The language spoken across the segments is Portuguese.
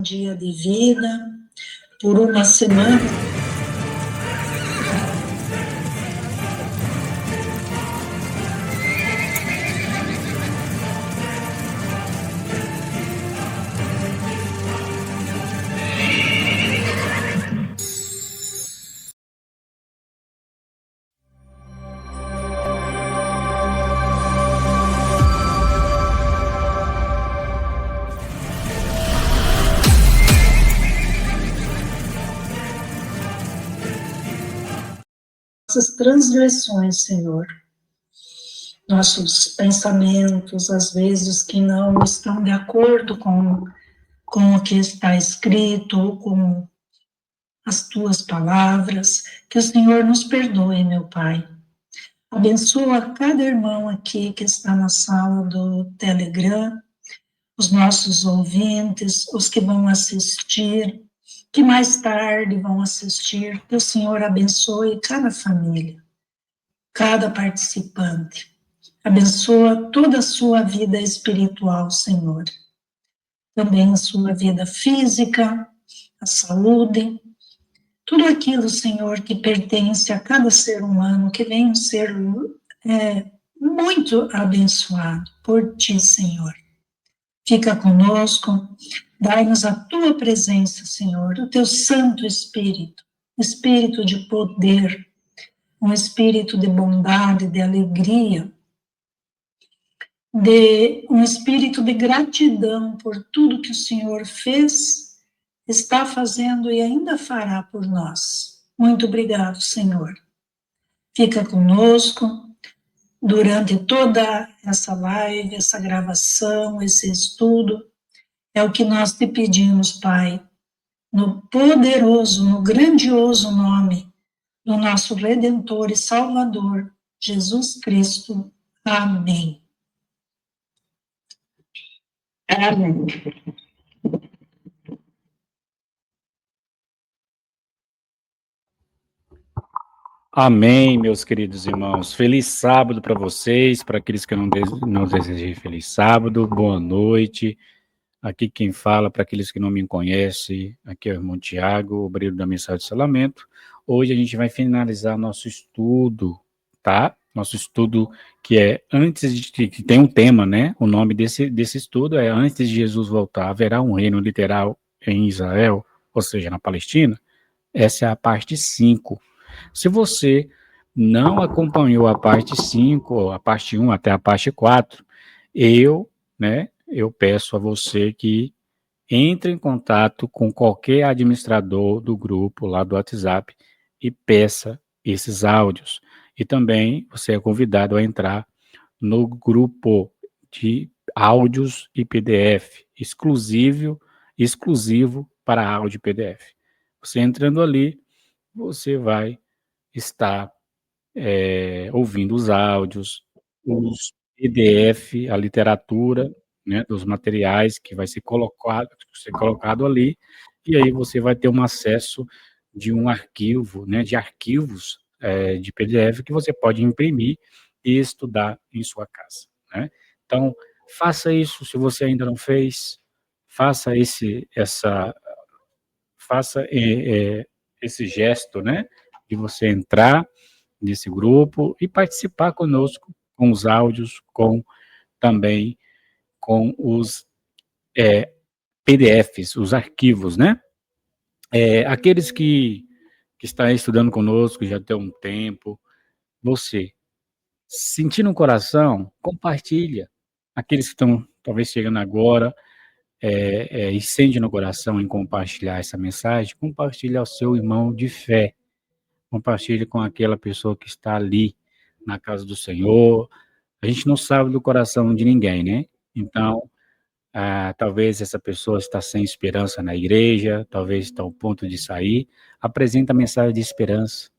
dia de vida, por uma semana. Nossas transgressões, Senhor, nossos pensamentos, às vezes, que não estão de acordo com o que está escrito, com as tuas palavras, que o Senhor nos perdoe, meu Pai. Abençoa cada irmão aqui que está na sala do Telegram, os nossos ouvintes, os que vão assistir, que mais tarde vão assistir, que o Senhor abençoe cada família, cada participante. Abençoa toda a sua vida espiritual, Senhor. Também a sua vida física, a saúde, tudo aquilo, Senhor, que pertence a cada ser humano, que venha ser muito abençoado por Ti, Senhor. Fica conosco, dai-nos a Tua presença, Senhor, o Teu Santo Espírito, Espírito de poder, um espírito de bondade, de alegria, de um espírito de gratidão por tudo que o Senhor fez, está fazendo e ainda fará por nós. Muito obrigado, Senhor. Fica conosco durante toda essa live, essa gravação, esse estudo. É o que nós te pedimos, Pai, no poderoso, no grandioso nome do nosso Redentor e Salvador, Jesus Cristo. Amém. Amém. Amém, meus queridos irmãos. Feliz sábado para vocês, para aqueles que não desejei feliz sábado, boa noite. Aqui quem fala, para aqueles que não me conhecem, aqui é o irmão Tiago, obreiro da Mensagem de Salamento. Hoje a gente vai finalizar nosso estudo, tá? Nosso estudo que é que tem um tema, né? O nome desse estudo é Antes de Jesus voltar, haverá um reino literal em Israel, ou seja, na Palestina? Essa é a parte 5. Se você não acompanhou a parte 5, a parte 1 até a parte 4, eu peço a você que entre em contato com qualquer administrador do grupo lá do WhatsApp e peça esses áudios. E também você é convidado a entrar no grupo de áudios e PDF, exclusivo para áudio e PDF. Você entrando ali, você vai estar ouvindo os áudios, os PDF, a literatura, né, dos materiais que vai ser colocado ali, e aí você vai ter um acesso de um arquivo, né, de arquivos de PDF que você pode imprimir e estudar em sua casa, né? Então, faça isso se você ainda não fez, faça esse gesto, né, de você entrar nesse grupo e participar conosco com os áudios, também com os PDFs, os arquivos, né? Aqueles que estão estudando conosco já tem um tempo, você, sentir no coração, compartilha. Aqueles que estão talvez chegando agora, e sente no coração em compartilhar essa mensagem, compartilha ao seu irmão de fé, compartilhe com aquela pessoa que está ali na casa do Senhor. A gente não sabe do coração de ninguém, né? Então, talvez essa pessoa está sem esperança na igreja, talvez está ao ponto de sair. Apresenta a mensagem de esperança.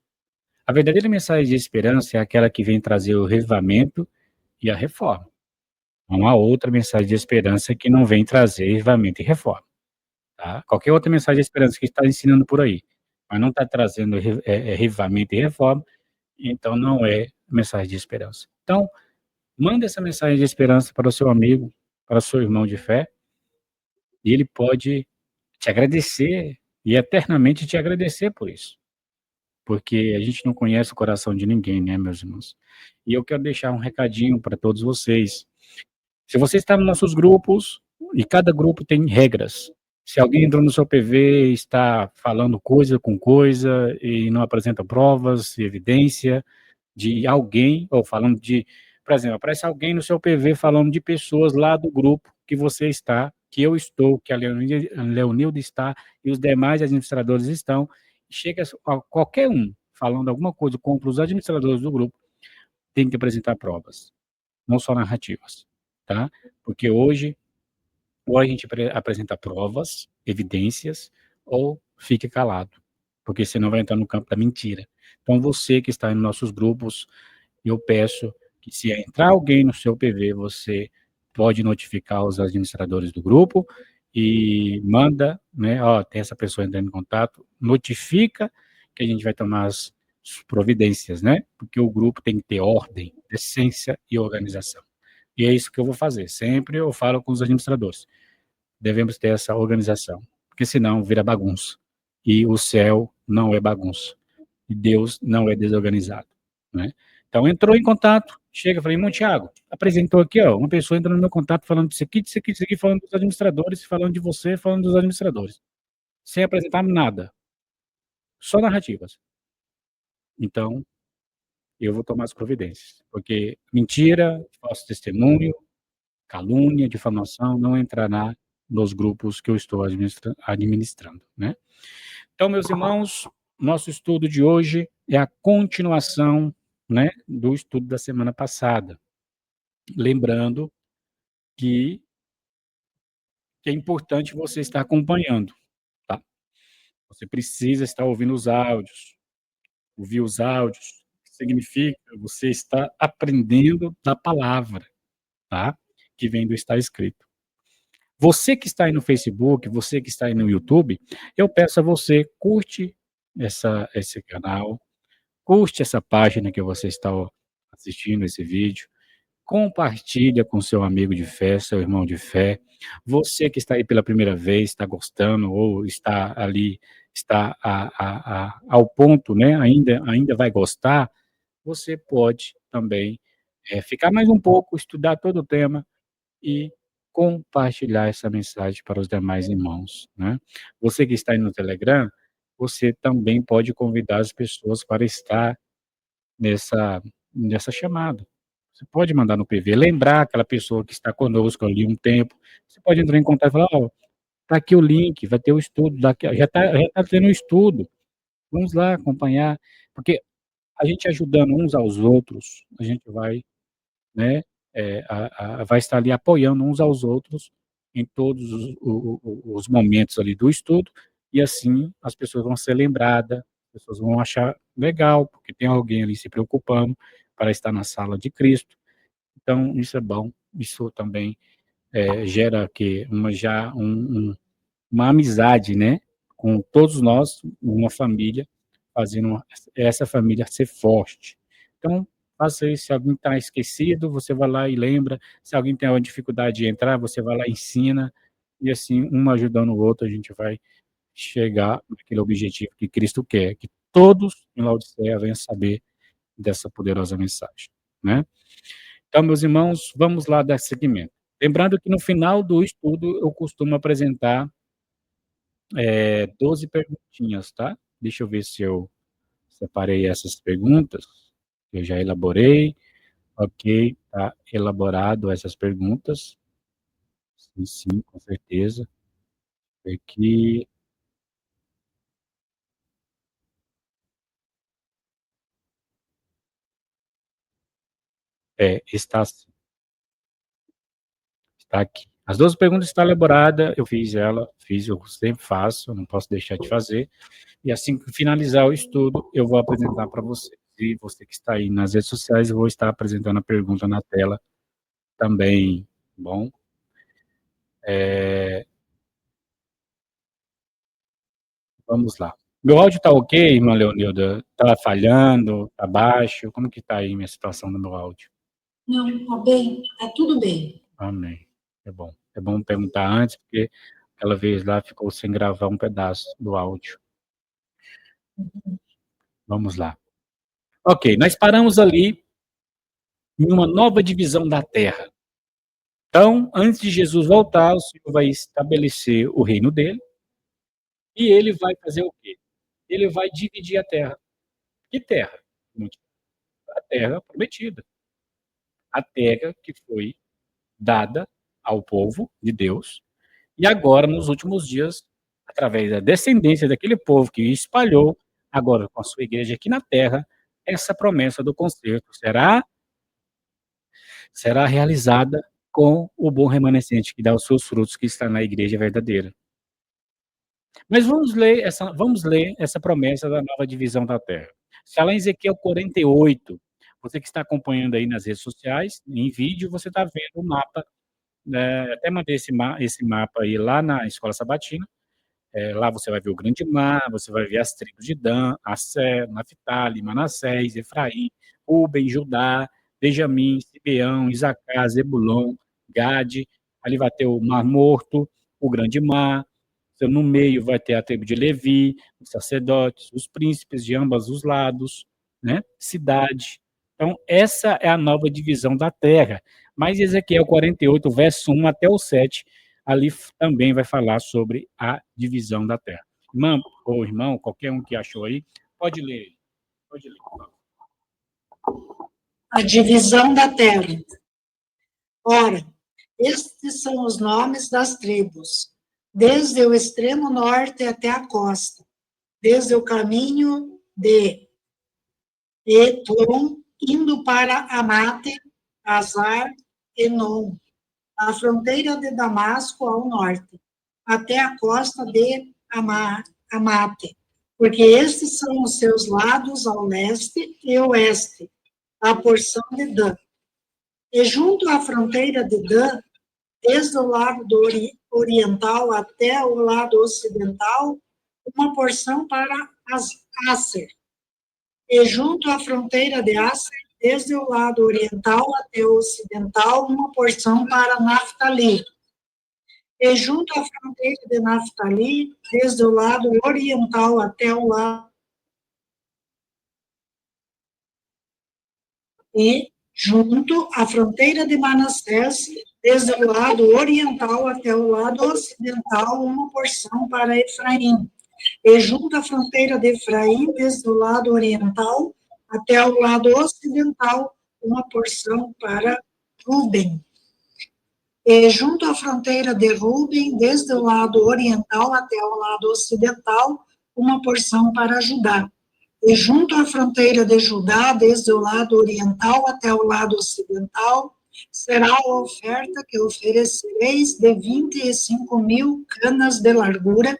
A verdadeira mensagem de esperança é aquela que vem trazer o revivamento e a reforma. Não há outra mensagem de esperança que não vem trazer revivamento e reforma. Tá? Qualquer outra mensagem de esperança que está ensinando por aí, mas não está trazendo revivamento e reforma, então não é mensagem de esperança. Então, manda essa mensagem de esperança para o seu amigo, para o seu irmão de fé, e ele pode te agradecer e eternamente te agradecer por isso, porque a gente não conhece o coração de ninguém, né, meus irmãos? E eu quero deixar um recadinho para todos vocês. Se você está nos nossos grupos, e cada grupo tem regras. Se alguém entrou no seu PV e está falando coisa com coisa e não apresenta provas e evidência de alguém, ou falando de, por exemplo, aparece alguém no seu PV falando de pessoas lá do grupo que você está, que eu estou, que a Leonilda está e os demais administradores estão, chega a qualquer um falando alguma coisa contra os administradores do grupo, tem que apresentar provas, não só narrativas, tá? Porque hoje, ou a gente apresenta provas, evidências, ou fique calado, porque senão vai entrar no campo da mentira. Então, você que está em nossos grupos, eu peço que se entrar alguém no seu PV, você pode notificar os administradores do grupo e manda, né, ó, tem essa pessoa entrando em contato, notifica que a gente vai tomar as providências, né? Porque o grupo tem que ter ordem, decência e organização. E é isso que eu vou fazer. Sempre eu falo com os administradores. Devemos ter essa organização, porque senão vira bagunça. E o céu não é bagunça. E Deus não é desorganizado, né? Então entrou em contato, chega, falei, irmão Tiago, apresentou aqui, ó, uma pessoa entrou no meu contato falando disso aqui, disso aqui, disso aqui, falando dos administradores, falando de você, falando dos administradores, sem apresentar nada, só narrativas. Então, eu vou tomar as providências, porque mentira, falso testemunho, calúnia, difamação não entrará nos grupos que eu estou administrando, né? Então, meus irmãos, nosso estudo de hoje é a continuação, né, do estudo da semana passada. Lembrando que, é importante você estar acompanhando, tá? Você precisa estar ouvindo os áudios. Ouvir os áudios significa você estar aprendendo da palavra, tá? Que vem do estar escrito. Você que está aí no Facebook, você que está aí no YouTube, eu peço a você, curte esse canal, curte essa página que você está assistindo esse vídeo, compartilha com seu amigo de fé, seu irmão de fé. Você que está aí pela primeira vez, está gostando ou está ali, está ao ponto, né, ainda vai gostar, você pode também ficar mais um pouco, estudar todo o tema e compartilhar essa mensagem para os demais irmãos, né. Você que está aí no Telegram, você também pode convidar as pessoas para estar nessa chamada. Você pode mandar no PV, lembrar aquela pessoa que está conosco ali um tempo, você pode entrar em contato e falar: "Ó, tá aqui o link, vai ter o estudo daqui já tá tendo o estudo, vamos lá acompanhar", porque a gente ajudando uns aos outros, a gente vai, né, vai estar ali apoiando uns aos outros em todos os momentos ali do estudo, e assim as pessoas vão ser lembradas, as pessoas vão achar legal, porque tem alguém ali se preocupando para estar na sala de Cristo. Então isso é bom, isso também, gera que uma amizade, né, com todos nós, uma família, fazendo essa família ser forte. Então, faça isso, se alguém está esquecido, você vai lá e lembra, se alguém tem uma dificuldade de entrar, você vai lá e ensina, e assim, um ajudando o outro, a gente vai chegar naquele objetivo que Cristo quer, que todos em Laodiceia venham saber dessa poderosa mensagem, né. Então, meus irmãos, vamos lá dar seguimento. Lembrando que no final do estudo eu costumo apresentar 12 perguntinhas, tá? Deixa eu ver se eu separei essas perguntas, eu já elaborei. Ok, tá elaborado essas perguntas. Sim, sim, com certeza. Aqui, está sim, está aqui. As 12 perguntas estão elaboradas, eu fiz ela, eu sempre faço, não posso deixar de fazer. E assim que finalizar o estudo, eu vou apresentar para você. E você que está aí nas redes sociais, eu vou estar apresentando a pergunta na tela também, bom? É, vamos lá. Meu áudio está ok, irmã Leonilda? Está falhando? Está baixo? Como que está aí minha situação no meu áudio? Não, tá bem, tá tudo bem. Amém. É bom. É bom perguntar antes, porque aquela vez lá ficou sem gravar um pedaço do áudio. Vamos lá. Ok, nós paramos ali em uma nova divisão da terra. Então, antes de Jesus voltar, o Senhor vai estabelecer o reino dele e ele vai fazer o quê? Ele vai dividir a terra. Que terra? A terra prometida. A terra que foi dada ao povo de Deus e agora, nos últimos dias, através da descendência daquele povo que espalhou, agora com a sua igreja aqui na terra, essa promessa do concerto será realizada com o bom remanescente que dá os seus frutos, que está na igreja verdadeira. Mas vamos ler essa promessa da nova divisão da terra. Está lá em Ezequiel 48. Você que está acompanhando aí nas redes sociais, em vídeo, você está vendo o mapa, né? Até mandei esse mapa aí lá na Escola Sabatina. Lá você vai ver o Grande Mar, você vai ver as tribos de Dan, Asser, Naphtali, Manassés, Efraim, Ruben, Judá, Benjamim, Simeão, Isacar, Zebulon, Gade. Ali vai ter o Mar Morto, o Grande Mar. No meio vai ter a tribo de Levi, os sacerdotes, os príncipes de ambos os lados, né? Cidade. Então, essa é a nova divisão da terra. Mas Ezequiel 48, verso 1 até o 7, ali também vai falar sobre a divisão da terra. Irmão, ou irmão, qualquer um que achou aí, pode ler. Pode ler. A divisão da terra. Ora, estes são os nomes das tribos, desde o extremo norte até a costa, desde o caminho de Etlon, indo para Amate, Azar, Enon, a fronteira de Damasco ao norte, até a costa de Amate, porque estes são os seus lados ao leste e oeste, a porção de Dan. E junto à fronteira de Dan, desde o lado oriental até o lado ocidental, uma porção para Asser. E junto à fronteira de Asser, desde o lado oriental até o ocidental, uma porção para Naphtali. E junto à fronteira de Naphtali, desde o lado oriental até o lado. E junto à fronteira de Manassés, desde o lado oriental até o lado ocidental, uma porção para Efraim. E junto à fronteira de Efraim, desde o lado oriental até o lado ocidental, uma porção para Ruben. E junto à fronteira de Ruben, desde o lado oriental até o lado ocidental, uma porção para Judá. E junto à fronteira de Judá, desde o lado oriental até o lado ocidental, será a oferta que oferecereis de 25.000 canas de largura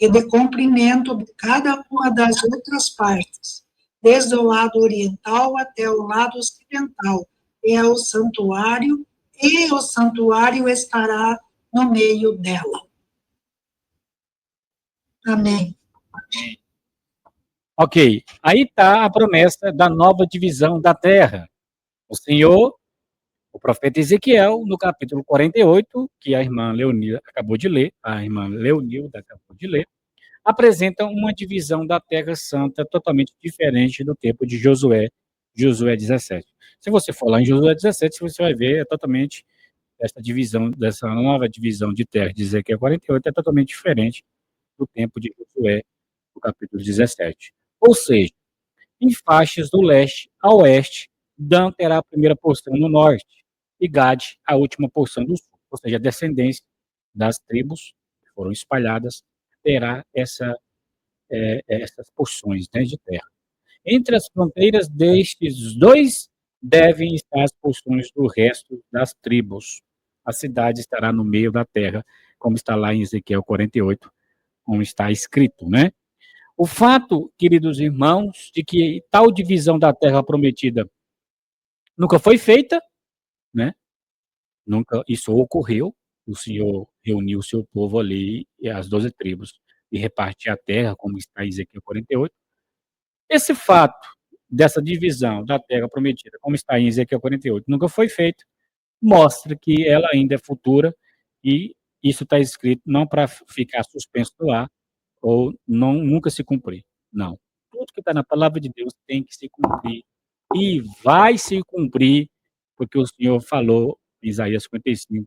e de comprimento de cada uma das outras partes, desde o lado oriental até o lado ocidental, e o santuário estará no meio dela. Amém. Ok, aí está a promessa da nova divisão da terra. O Senhor, o profeta Ezequiel, no capítulo 48, que a irmã Leonilda acabou de ler, apresenta uma divisão da Terra Santa totalmente diferente do tempo de Josué 17. Se você for lá em Josué 17, você vai ver totalmente essa divisão, dessa nova divisão de terra de Ezequiel 48 é totalmente diferente do tempo de Josué, no capítulo 17. Ou seja, em faixas do leste a oeste, Dan terá a primeira porção no norte e Gade a última porção do sul. Ou seja, a descendência das tribos que foram espalhadas terá essas porções, né, de terra. Entre as fronteiras destes dois devem estar as porções do resto das tribos. A cidade estará no meio da terra, como está lá em Ezequiel 48, como está escrito, né? O fato, queridos irmãos, de que tal divisão da terra prometida nunca foi feita, né? Nunca isso ocorreu. O Senhor reuniu o seu povo ali, as 12 tribos, e repartiu a terra, como está em Ezequiel 48. Esse fato dessa divisão da terra prometida, como está em Ezequiel 48, nunca foi feito, mostra que ela ainda é futura e isso está escrito não para ficar suspenso no ar ou não, nunca se cumprir. Não. Tudo que está na palavra de Deus tem que se cumprir. E vai se cumprir, porque o Senhor falou em Isaías 55,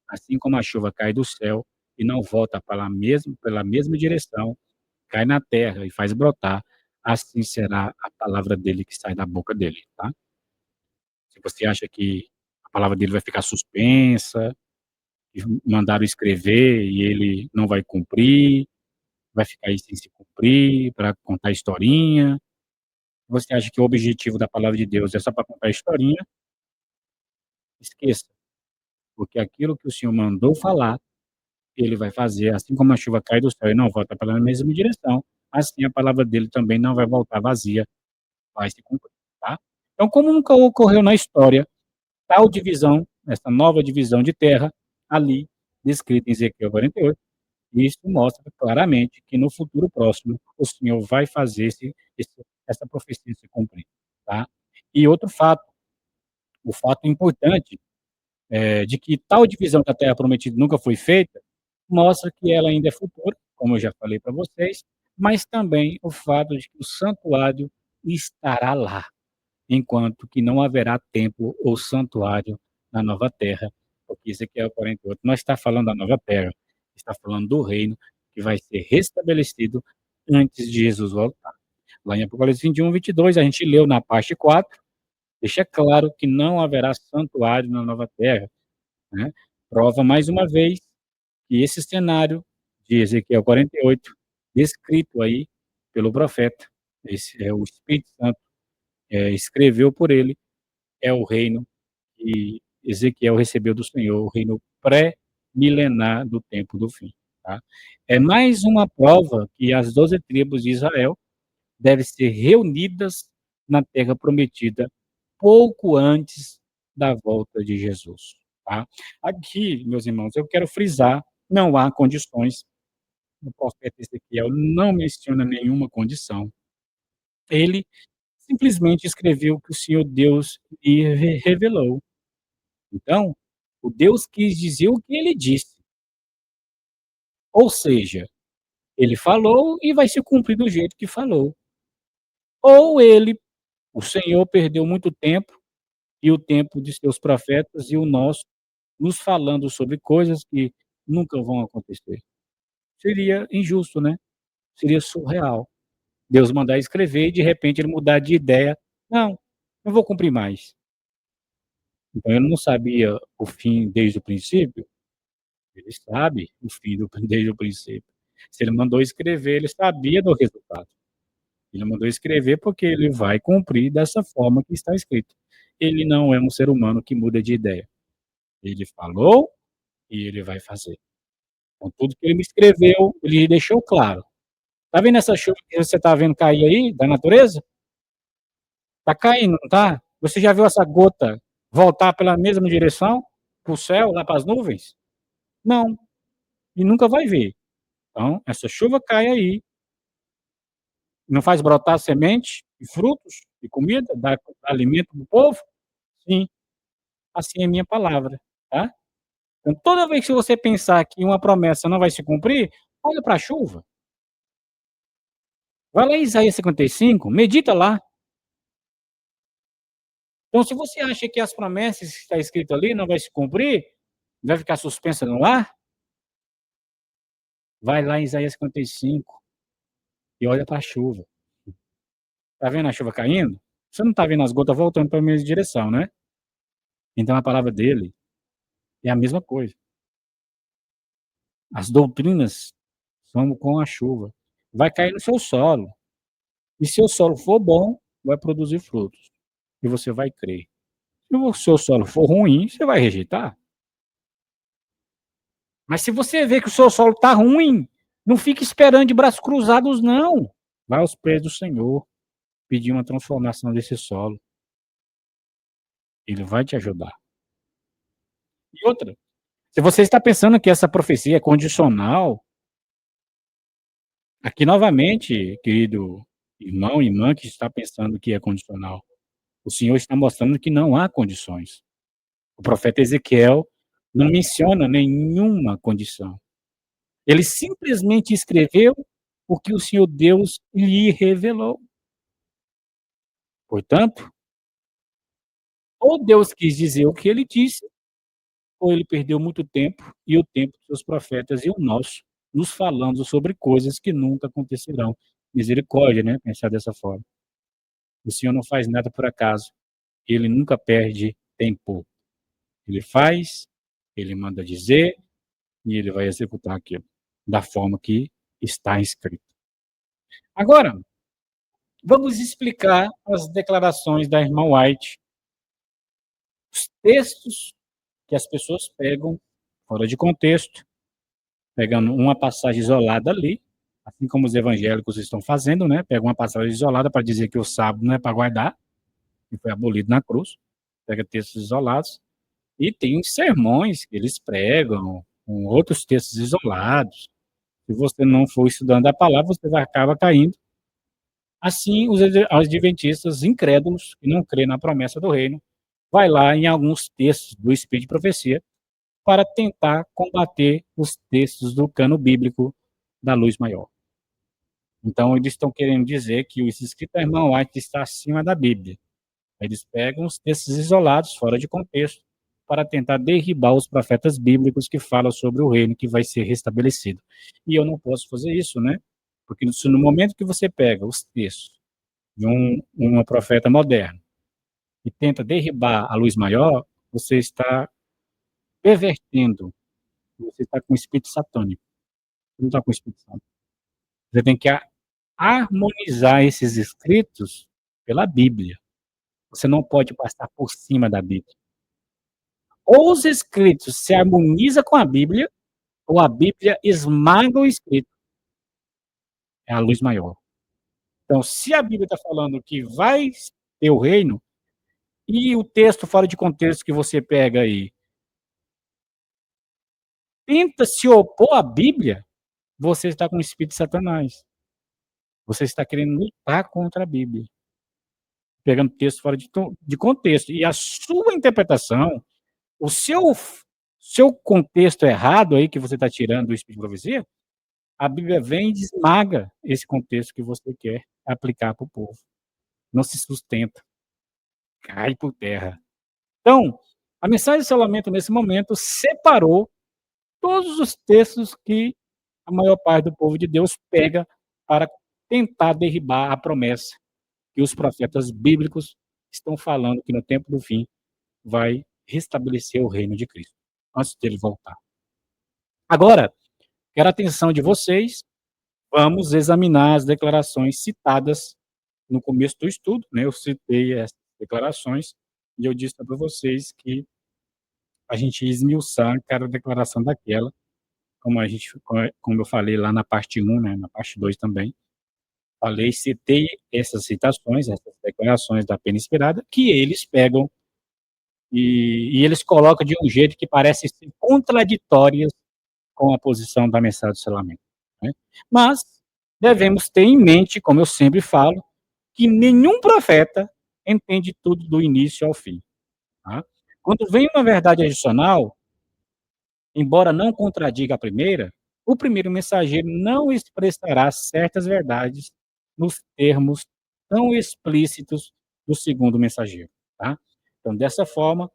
assim como a chuva cai do céu e não volta pela mesma direção, cai na terra e faz brotar, assim será a palavra dele que sai da boca dele, tá? Se você acha que a palavra dele vai ficar suspensa, que mandaram escrever e ele não vai cumprir, vai ficar aí sem se cumprir, para contar historinha. Você acha que o objetivo da palavra de Deus é só para contar historinha? Esqueça, porque aquilo que o Senhor mandou falar, ele vai fazer, assim como a chuva cai do céu e não volta pela mesma direção, assim a palavra dele também não vai voltar vazia, vai se cumprir, tá? Então, como nunca ocorreu na história tal divisão, essa nova divisão de terra, ali, descrita em Ezequiel 48, isso mostra claramente que no futuro próximo o Senhor vai fazer essa profecia se cumprir, tá? E outro fato, o fato importante de que tal divisão da terra prometida nunca foi feita, mostra que ela ainda é futura, como eu já falei para vocês, mas também o fato de que o santuário estará lá, enquanto que não haverá templo ou santuário na nova terra, porque Ezequiel 48 não está falando da nova terra, está falando do reino que vai ser restabelecido antes de Jesus voltar. Lá em Apocalipse 21, 22, a gente leu na parte 4, deixa claro que não haverá santuário na nova terra, né? Prova mais uma vez que esse cenário de Ezequiel 48, descrito aí pelo profeta, esse é o Espírito Santo, escreveu por ele, é o reino que Ezequiel recebeu do Senhor, o reino pré-milenar do tempo do fim. Tá? É mais uma prova que as 12 tribos de Israel devem ser reunidas na terra prometida pouco antes da volta de Jesus. Tá? Aqui, meus irmãos, eu quero frisar, não há condições, o profeta Ezequiel não menciona nenhuma condição. Ele simplesmente escreveu o que o Senhor Deus lhe revelou. Então, o Deus quis dizer o que ele disse. Ou seja, ele falou e vai se cumprir do jeito que falou. Ou ele, o Senhor, perdeu muito tempo, e o tempo de seus profetas e o nosso, nos falando sobre coisas que nunca vão acontecer. Seria injusto, né? Seria surreal. Deus mandar escrever e de repente ele mudar de ideia. Não, não vou cumprir mais. Então ele não sabia o fim desde o princípio? Ele sabe o fim desde o princípio. Se ele mandou escrever, ele sabia do resultado. Ele mandou escrever porque ele vai cumprir dessa forma que está escrito. Ele não é um ser humano que muda de ideia. Ele falou e ele vai fazer. Com tudo que ele me escreveu, ele deixou claro. Tá vendo essa chuva que você está vendo cair aí, da natureza? Tá caindo, não tá? Você já viu essa gota voltar pela mesma direção? Para o céu, lá para as nuvens? Não, e nunca vai ver. Então, essa chuva cai aí, não faz brotar semente e frutos e comida, dá alimento para o povo? Sim, assim é minha palavra, tá? Então, toda vez que você pensar que uma promessa não vai se cumprir, olha para a chuva. Vai lá em Isaías 55, medita lá. Então, se você acha que as promessas que está escrito ali não vai se cumprir, vai ficar suspensa no ar, vai lá em Isaías 55 e olha para a chuva. Tá vendo a chuva caindo? Você não está vendo as gotas voltando para a mesma direção, né? Então a palavra dele é a mesma coisa. As doutrinas são com a chuva. Vai cair no seu solo. E se o solo for bom, vai produzir frutos. E você vai crer. Se o seu solo for ruim, você vai rejeitar. Mas se você vê que o seu solo está ruim, não fique esperando de braços cruzados, não. Vai aos pés do Senhor, pedir uma transformação desse solo. Ele vai te ajudar. E outra, se você está pensando que essa profecia é condicional, aqui novamente, querido irmão e irmã que está pensando que é condicional, o Senhor está mostrando que não há condições. O profeta Ezequiel Não menciona nenhuma condição. Ele simplesmente escreveu o que o Senhor Deus lhe revelou. Portanto, ou Deus quis dizer o que ele disse, ou ele perdeu muito tempo, e o tempo dos seus profetas e o nosso, nos falando sobre coisas que nunca acontecerão. Misericórdia, né, pensar dessa forma. O Senhor não faz nada por acaso, ele nunca perde tempo. Ele faz, ele manda dizer, e ele vai executar aquilo, da forma que está escrito. Agora, vamos explicar as declarações da irmã White, os textos que as pessoas pegam fora de contexto, pegando uma passagem isolada ali, assim como os evangélicos estão fazendo, né? Pegam uma passagem isolada para dizer que o sábado não é para guardar, que foi abolido na cruz, pega textos isolados, e tem os sermões que eles pregam, com outros textos isolados. Se você não for estudando a palavra, você vai acaba caindo. Assim, os adventistas incrédulos, que não crêem na promessa do reino, vai lá em alguns textos do Espírito de Profecia para tentar combater os textos do cano bíblico da luz maior. Então, eles estão querendo dizer que o escrito da irmã White está acima da Bíblia. Eles pegam os textos isolados, fora de contexto, para tentar derribar os profetas bíblicos que falam sobre o reino que vai ser restabelecido. E eu não posso fazer isso, né? Porque no momento que você pega os textos de um profeta moderno e tenta derribar a luz maior, você está pervertendo, você está com o espírito satânico. Você não está com o espírito santo. Você tem que harmonizar esses escritos pela Bíblia. Você não pode passar por cima da Bíblia. Ou os escritos se harmonizam com a Bíblia, ou a Bíblia esmaga o escrito. É a luz maior. Então, se a Bíblia está falando que vai ter o reino, e o texto fora de contexto que você pega aí tenta se opor à Bíblia, você está com o espírito de Satanás. Você está querendo lutar contra a Bíblia, pegando texto fora de contexto. E a sua interpretação, o seu contexto errado aí que você está tirando do espírito de profecia, a Bíblia vem e esmaga esse contexto que você quer aplicar para o povo. Não se sustenta, cai por terra. Então, a mensagem de Salomão, nesse momento, separou todos os textos que a maior parte do povo de Deus pega para tentar derribar a promessa que os profetas bíblicos estão falando que no tempo do fim vai restabelecer o reino de Cristo, antes dele voltar. Agora, quero a atenção de vocês, vamos examinar as declarações citadas no começo do estudo, né? Eu citei essas declarações e eu disse para vocês que a gente ia esmiuçar cada declaração daquela, como eu falei lá na parte 1, né, na parte 2 também, falei, citei essas citações, essas declarações da pena inspirada, que eles pegam e eles colocam de um jeito que parece ser contraditórias com a posição da mensagem do selamento, né? Mas devemos ter em mente, como eu sempre falo, que nenhum profeta entende tudo do início ao fim, tá? Quando vem uma verdade adicional, embora não contradiga a primeira, o primeiro mensageiro não expressará certas verdades nos termos tão explícitos do segundo mensageiro, tá? Então, dessa forma,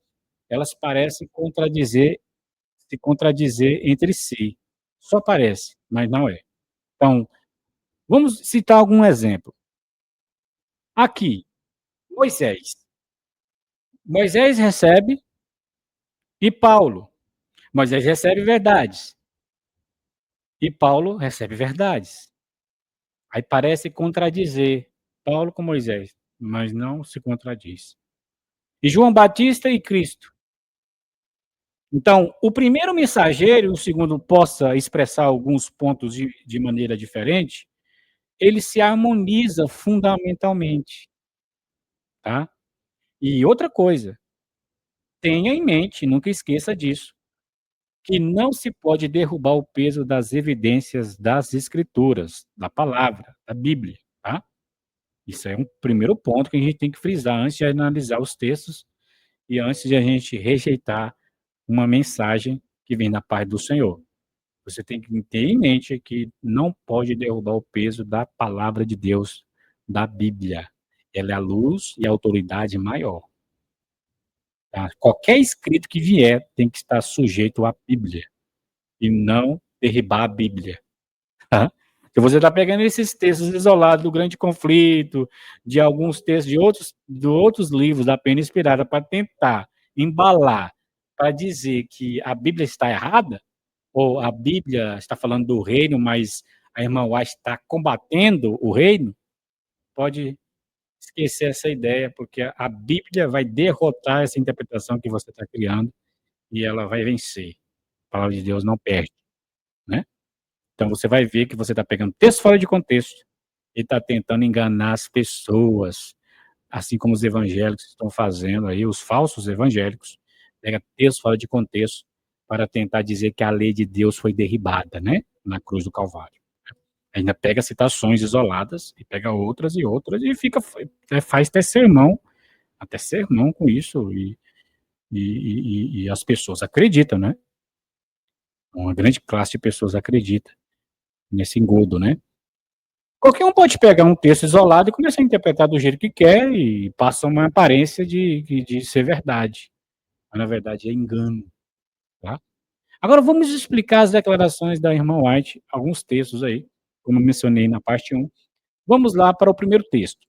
elas parecem se contradizer entre si. Só parece, mas não é. Então, vamos citar algum exemplo. Aqui, Moisés. Moisés recebe e Paulo. Moisés recebe verdades e Paulo recebe verdades. Aí parece contradizer Paulo com Moisés, mas não se contradiz. E João Batista e Cristo. Então, o primeiro mensageiro, o segundo possa expressar alguns pontos de maneira diferente, ele se harmoniza fundamentalmente, tá? E outra coisa, tenha em mente, nunca esqueça disso, que não se pode derrubar o peso das evidências das escrituras, da palavra, da Bíblia, tá? Isso é um primeiro ponto que a gente tem que frisar antes de analisar os textos e antes de a gente rejeitar uma mensagem que vem da parte do Senhor. Você tem que ter em mente que não pode derrubar o peso da palavra de Deus, da Bíblia. Ela é a luz e a autoridade maior. Tá? Qualquer escrito que vier tem que estar sujeito à Bíblia e não derribar a Bíblia. Tá? Se você está pegando esses textos isolados do grande conflito, de alguns textos de outros livros da Pena Inspirada para tentar embalar, para dizer que a Bíblia está errada, ou a Bíblia está falando do reino, mas a irmã White está combatendo o reino, pode esquecer essa ideia, porque a Bíblia vai derrotar essa interpretação que você está criando e ela vai vencer. A palavra de Deus não perde, né? Então você vai ver que você está pegando texto fora de contexto e está tentando enganar as pessoas, assim como os evangélicos estão fazendo aí, os falsos evangélicos, pega texto fora de contexto para tentar dizer que a lei de Deus foi derribada, né, na cruz do Calvário. Ainda pega citações isoladas e pega outras e fica faz até sermão com isso e as pessoas acreditam, né? Uma grande classe de pessoas acredita nesse engodo, né? Qualquer um pode pegar um texto isolado e começar a interpretar do jeito que quer e passa uma aparência de ser verdade. Mas, na verdade, é engano. Tá? Agora, vamos explicar as declarações da irmã White, alguns textos aí, como eu mencionei na parte 1. Vamos lá para o primeiro texto.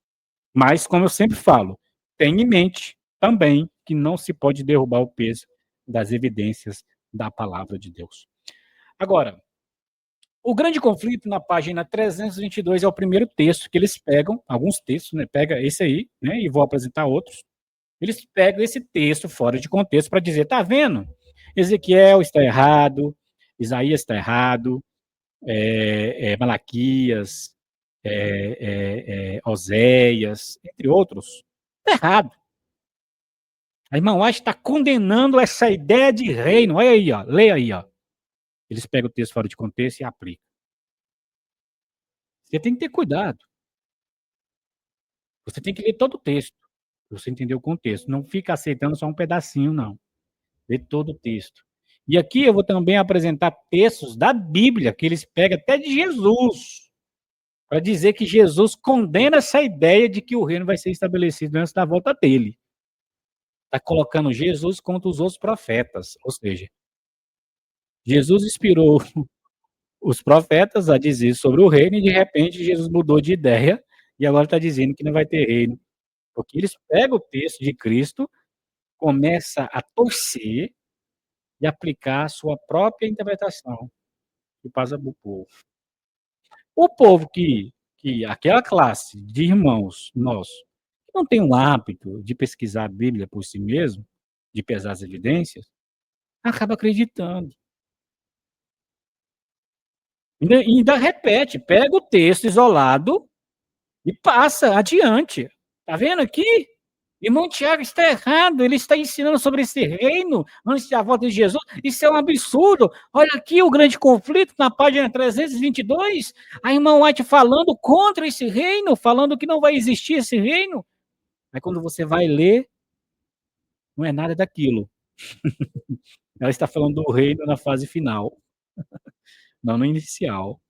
Mas, como eu sempre falo, tenha em mente também que não se pode derrubar o peso das evidências da palavra de Deus. Agora, o grande conflito, na página 322, é o primeiro texto que eles pegam, alguns textos, né? Pega esse aí, né? E vou apresentar outros. Eles pegam esse texto fora de contexto para dizer, tá vendo? Ezequiel está errado, Isaías está errado, Malaquias, Oséias, entre outros, está errado. A irmã White está condenando essa ideia de reino. Olha aí, ó, leia aí, ó. Eles pegam o texto fora de contexto e aplicam. Você tem que ter cuidado. Você tem que ler todo o texto, para você entender o contexto. Não fica aceitando só um pedacinho, não. Lê todo o texto. E aqui eu vou também apresentar textos da Bíblia, que eles pegam até de Jesus, para dizer que Jesus condena essa ideia de que o reino vai ser estabelecido antes da volta dele. Está colocando Jesus contra os outros profetas. Ou seja, Jesus inspirou os profetas a dizer sobre o reino e, de repente, Jesus mudou de ideia e agora está dizendo que não vai ter reino. Porque eles pegam o texto de Cristo, começa a torcer e aplicar a sua própria interpretação e passa para o povo. O povo aquela classe de irmãos nossos, que não tem o hábito de pesquisar a Bíblia por si mesmo, de pesar as evidências, acaba acreditando. E ainda repete, pega o texto isolado e passa adiante. Tá vendo aqui? Irmão Tiago está errado, ele está ensinando sobre esse reino antes da volta de Jesus. Isso é um absurdo. Olha aqui o grande conflito na página 322. A irmã White falando contra esse reino, falando que não vai existir esse reino. Mas quando você vai ler, não é nada daquilo. Ela está falando do reino na fase final, não no inicial.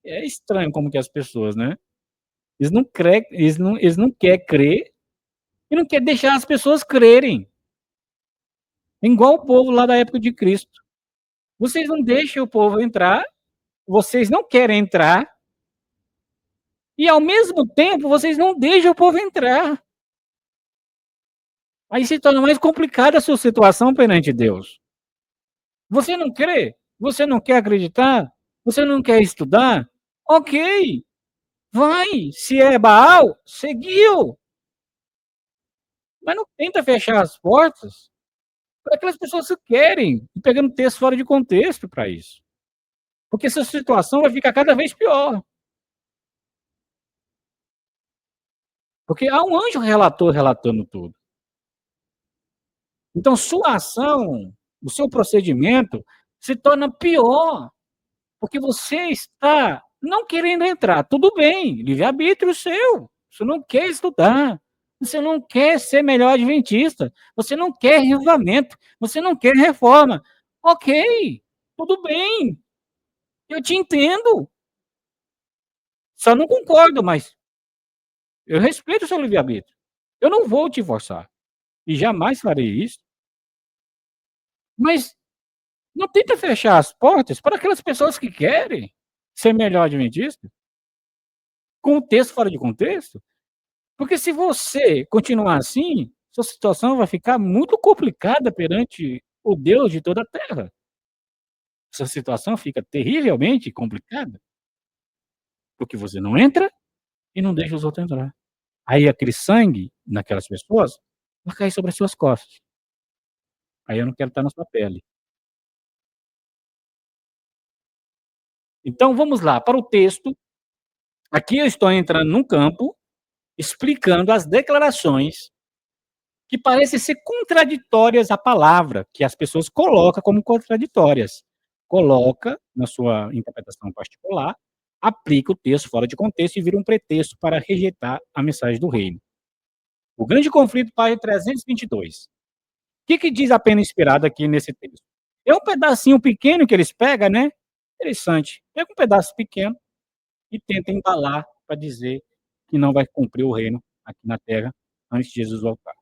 É estranho como que as pessoas, né? Eles não querem crer e não querem deixar as pessoas crerem. Igual o povo lá da época de Cristo. Vocês não deixam o povo entrar, vocês não querem entrar, e ao mesmo tempo vocês não deixam o povo entrar. Aí se torna mais complicada a sua situação perante Deus. Você não crê? Você não quer acreditar? Você não quer estudar? Ok, vai. Se é Baal, seguiu. Mas não tenta fechar as portas para aquelas pessoas que querem, e pegando texto fora de contexto para isso. Porque essa situação vai ficar cada vez pior. Porque há um anjo relator relatando tudo. Então, sua ação, o seu procedimento se torna pior, porque você está não querendo entrar. Tudo bem, livre-arbítrio seu. Você não quer estudar. Você não quer ser melhor adventista, você não quer reavivamento, você não quer reforma. Ok, tudo bem, eu te entendo. Só não concordo, mas eu respeito o seu livre-arbítrio. Eu não vou te forçar, e jamais farei isso, mas não tenta fechar as portas para aquelas pessoas que querem ser melhor adventista, com o texto fora de contexto, porque se você continuar assim, sua situação vai ficar muito complicada perante o Deus de toda a terra. Sua situação fica terrivelmente complicada, porque você não entra e não deixa os outros entrar. Aí aquele sangue naquelas pessoas vai cair sobre as suas costas. Aí eu não quero estar na sua pele. Então vamos lá para o texto. Aqui eu estou entrando num campo explicando as declarações que parecem ser contraditórias à palavra, que as pessoas colocam como contraditórias. Coloca na sua interpretação particular, aplica o texto fora de contexto e vira um pretexto para rejeitar a mensagem do reino. O grande conflito, página 322. O que diz a pena inspirada aqui nesse texto? É um pedacinho pequeno que eles pegam, né? Interessante. Pega um pedaço pequeno e tenta embalar para dizer que não vai cumprir o reino aqui na terra antes de Jesus voltar.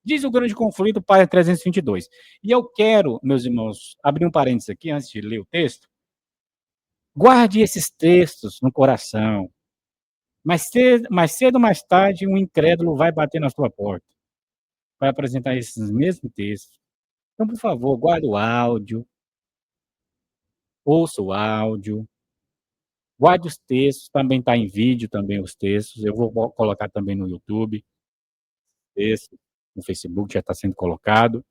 Diz o grande conflito, página 322. E eu quero, meus irmãos, abrir um parênteses aqui antes de ler o texto. Guarde esses textos no coração. Mais cedo ou mais tarde, um incrédulo vai bater na sua porta. Vai apresentar esses mesmos textos. Então, por favor, guarde o áudio, ouça o áudio, guarde os textos, também está em vídeo também os textos. Eu vou colocar também no YouTube, texto, no Facebook já está sendo colocado.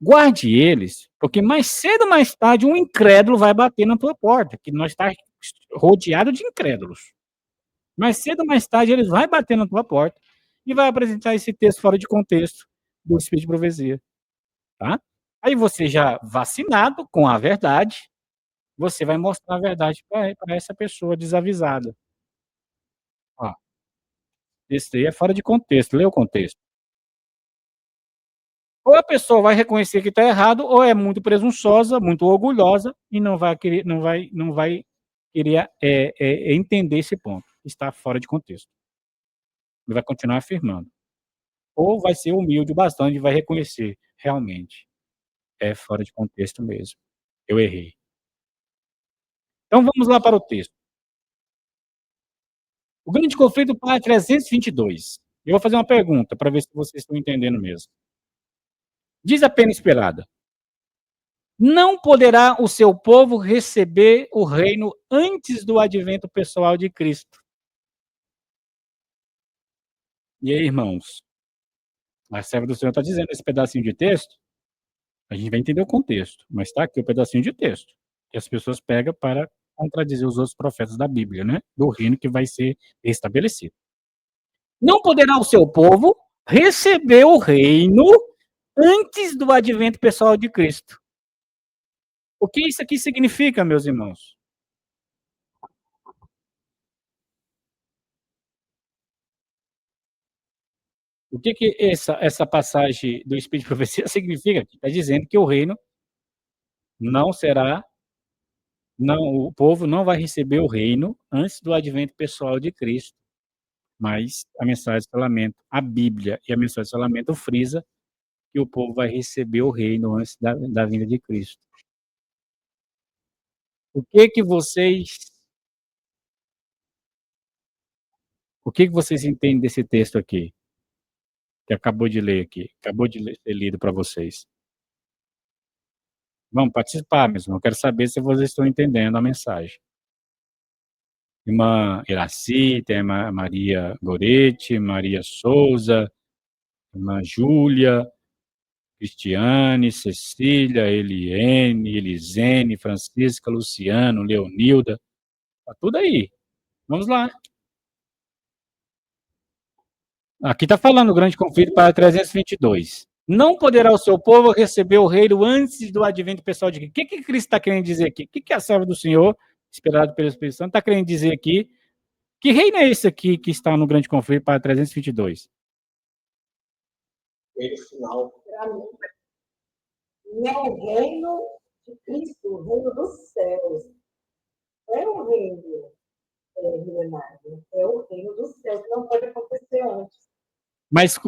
Guarde eles, porque mais cedo ou mais tarde um incrédulo vai bater na tua porta, que nós está rodeado de incrédulos. Mais cedo ou mais tarde eles vai bater na tua porta e vai apresentar esse texto fora de contexto do Espírito de Profecia, tá? Aí você já vacinado com a verdade, você vai mostrar a verdade para essa pessoa desavisada. Ó, esse aí é fora de contexto, lê o contexto. Ou a pessoa vai reconhecer que está errado, ou é muito presunçosa, muito orgulhosa e não vai querer entender esse ponto. Está fora de contexto. Ele vai continuar afirmando. Ou vai ser humilde bastante e vai reconhecer, realmente, é fora de contexto mesmo. Eu errei. Então vamos lá para o texto. O grande conflito, página 322. Eu vou fazer uma pergunta para ver se vocês estão entendendo mesmo. Diz a pena esperada: não poderá o seu povo receber o reino antes do advento pessoal de Cristo. E aí, irmãos, a serva do Senhor está dizendo esse pedacinho de texto, a gente vai entender o contexto, mas está aqui o pedacinho de texto, que as pessoas pegam para contradizer os outros profetas da Bíblia, né? Do reino que vai ser estabelecido. Não poderá o seu povo receber o reino antes do advento pessoal de Cristo. O que isso aqui significa, meus irmãos? O que essa passagem do Espírito de Profecia significa? Está dizendo que o reino não será, não, o povo não vai receber o reino antes do advento pessoal de Cristo, mas a mensagem de Salamento, a Bíblia e a mensagem de Salamento frisa que o povo vai receber o reino antes da vinda de Cristo. O que vocês entendem desse texto aqui, que acabou de ler aqui, acabou de ser lido para vocês? Vamos participar mesmo, eu quero saber se vocês estão entendendo a mensagem. Irmã Iraci, tem a Maria Goretti, Maria Souza, irmã Júlia, Cristiane, Cecília, Eliene, Elisene, Francisca, Luciano, Leonilda, tá tudo aí. Vamos lá. Aqui está falando o grande conflito para 322. Não poderá o seu povo receber o reino antes do advento pessoal de Cristo. O que Cristo está querendo dizer aqui? O que a serva do Senhor, esperado pelo Espírito Santo, está querendo dizer aqui? Que reino é esse aqui que está no grande conflito para 322? reino final. Para mim, não é o reino de Cristo, o reino dos céus. Não é o reino milenário, é o reino dos céus, que não pode acontecer antes. Mas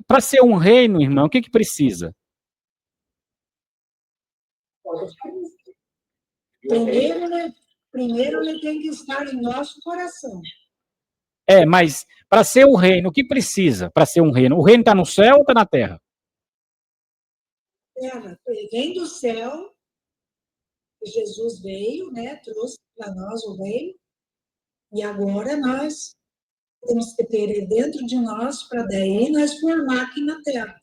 para ser um reino, irmão, o que precisa? Pode ficar nisso. Primeiro ele tem que estar em nosso coração. Mas para ser um reino, o que precisa para ser um reino? O reino está no céu ou está na terra? Terra, ele vem do céu, Jesus veio, né, trouxe para nós o reino, e agora nós temos que ter ele dentro de nós para daí nós formar aqui na terra.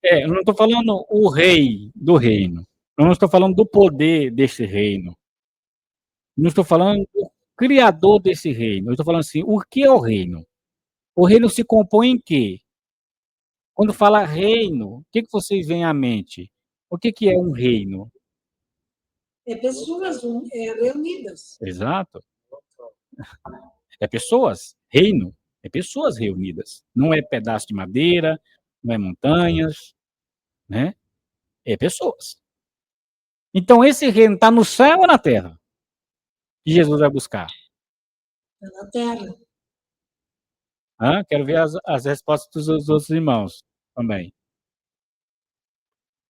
Eu não estou falando o rei do reino. Eu não estou falando do poder desse reino. Não estou falando do criador desse reino. Eu estou falando assim, o que é o reino? O reino se compõe em quê? Quando fala reino, o que vocês veem à mente? O que é um reino? É pessoas reunidas. Exato. É pessoas. Reino é pessoas reunidas. Não é pedaço de madeira, não é montanhas, né? É pessoas. Então, esse reino está no céu ou na terra? Que Jesus vai buscar? Está na terra. Quero ver as respostas dos outros irmãos também.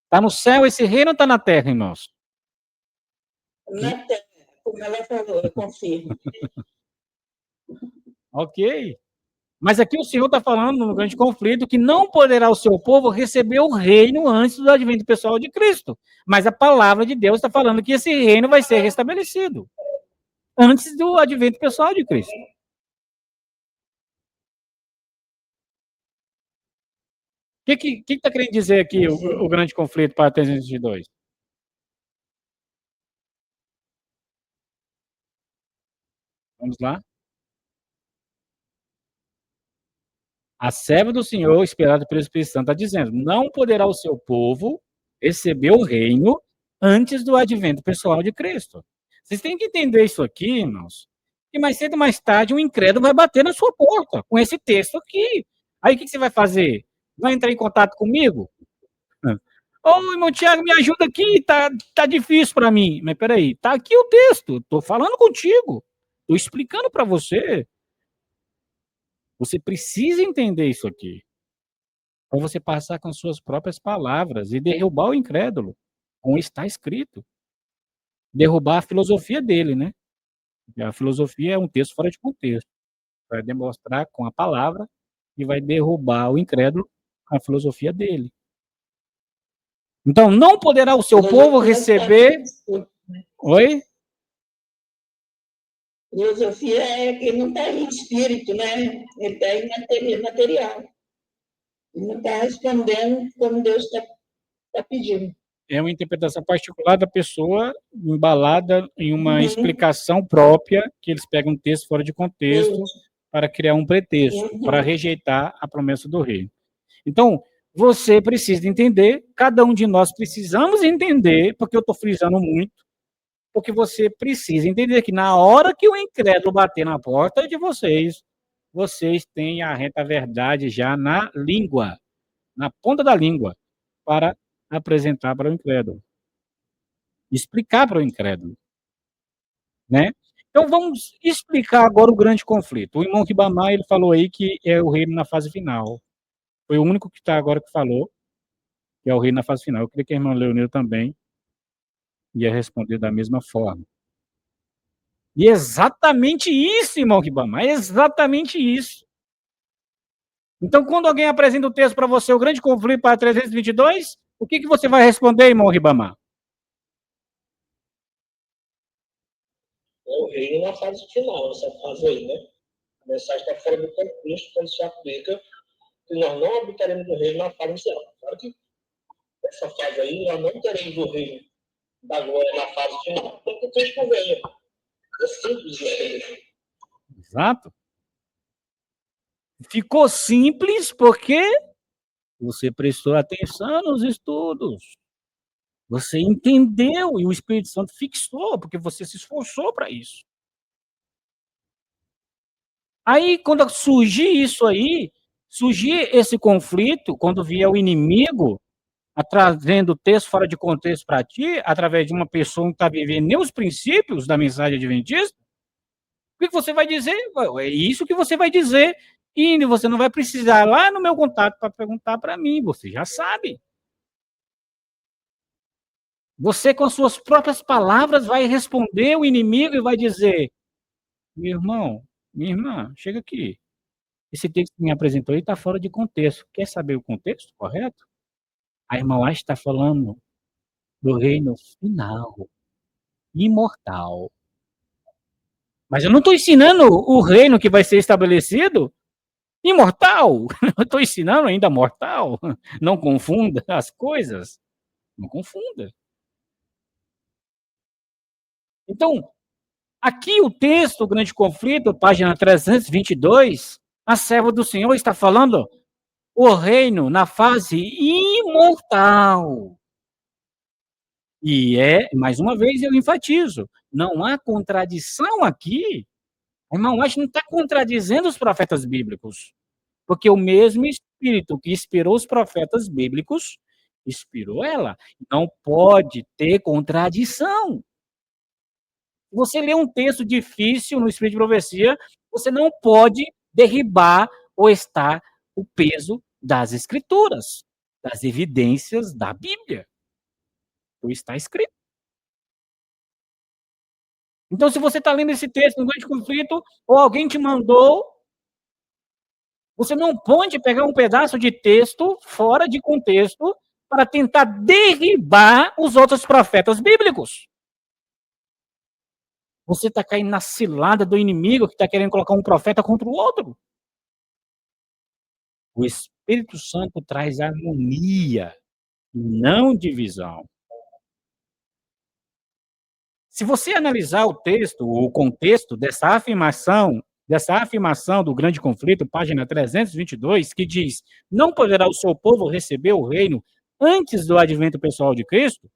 Está no céu esse reino ou está na terra, irmãos? Na terra, como ela falou, eu confirmo. Ok. Mas aqui o Senhor está falando, no grande conflito, que não poderá o seu povo receber o reino antes do advento pessoal de Cristo. Mas a palavra de Deus está falando que esse reino vai ser restabelecido antes do advento pessoal de Cristo. O que está querendo dizer aqui o grande conflito para 322? Vamos lá. A serva do Senhor, esperada pelo Espírito Santo, está dizendo: não poderá o seu povo receber o reino antes do advento pessoal de Cristo. Vocês têm que entender isso aqui, irmãos. E mais cedo ou mais tarde, um incrédulo vai bater na sua porta com esse texto aqui. Aí o que você vai fazer? Vai entrar em contato comigo? Ô, irmão Tiago, me ajuda aqui, tá difícil para mim. Mas peraí, tá aqui o texto, tô falando contigo, tô explicando para você. Você precisa entender isso aqui, para você passar com suas próprias palavras e derrubar o incrédulo, como está escrito. Derrubar a filosofia dele, né? A filosofia é um texto fora de contexto. Vai demonstrar com a palavra e vai derrubar o incrédulo com a filosofia dele. Então, não poderá o seu povo receber... Oi? Filosofia é que não está em espírito, né? Ele está em material. Ele não está respondendo como Deus está pedindo. É uma interpretação particular da pessoa, embalada em uma explicação própria, que eles pegam um texto fora de contexto para criar um pretexto, para rejeitar a promessa do reino. Então, você precisa entender, cada um de nós precisamos entender, porque eu estou frisando muito, porque você precisa entender que na hora que o incrédulo bater na porta de vocês, vocês têm a reta verdade já na língua, na ponta da língua, para apresentar para o incrédulo. Explicar para o incrédulo. Né? Então vamos explicar agora o grande conflito. O irmão Ribamar, ele falou aí que é o reino na fase final. Foi o único que está agora que falou que é o reino na fase final. Eu queria que a irmã Leonil também ia responder da mesma forma. E é exatamente isso, irmão Ribamar, é exatamente isso. Então, quando alguém apresenta o texto para você, o grande conflito para 322, o que você vai responder, irmão Ribamar? É o reino na fase final, essa fase aí, né? A mensagem está fora do contexto quando se aplica que nós não habitaremos o reino na fase inicial. Claro que essa fase aí, nós não teremos o reino da glória na fase final, porque o texto convém. É simples isso. Exato. Ficou simples porque você prestou atenção nos estudos. Você entendeu e o Espírito Santo fixou, porque você se esforçou para isso. Aí, quando surgir isso aí, surgir esse conflito quando vier o inimigo trazendo o texto fora de contexto para ti, através de uma pessoa que está vivendo nem os princípios da mensagem adventista, o que você vai dizer? É isso que você vai dizer, e você não vai precisar lá no meu contato para perguntar para mim, você já sabe. Você, com as suas próprias palavras, vai responder o inimigo e vai dizer: meu irmão, minha irmã, chega aqui. Esse texto que me apresentou aí está fora de contexto. Quer saber o contexto correto? A irmã lá está falando do reino final, imortal. Mas eu não estou ensinando o reino que vai ser estabelecido imortal. Eu estou ensinando ainda mortal. Não confunda as coisas. Não confunda. Então, aqui o texto, o grande conflito, página 322, a serva do Senhor está falando o reino na fase imortal. E mais uma vez eu enfatizo, não há contradição aqui. Irmão, a gente não está contradizendo os profetas bíblicos, porque o mesmo Espírito que inspirou os profetas bíblicos, inspirou ela. Não pode ter contradição. Você lê um texto difícil no Espírito de Profecia, você não pode derribar ou estar o peso das Escrituras, das evidências da Bíblia. Ou está escrito. Então, se você está lendo esse texto no grande conflito, ou alguém te mandou, você não pode pegar um pedaço de texto fora de contexto para tentar derribar os outros profetas bíblicos. Você está caindo na cilada do inimigo que está querendo colocar um profeta contra o outro. O Espírito Santo traz harmonia, não divisão. Se você analisar o texto, o contexto dessa afirmação do grande conflito, página 322, que diz: não poderá o seu povo receber o reino antes do advento pessoal de Cristo,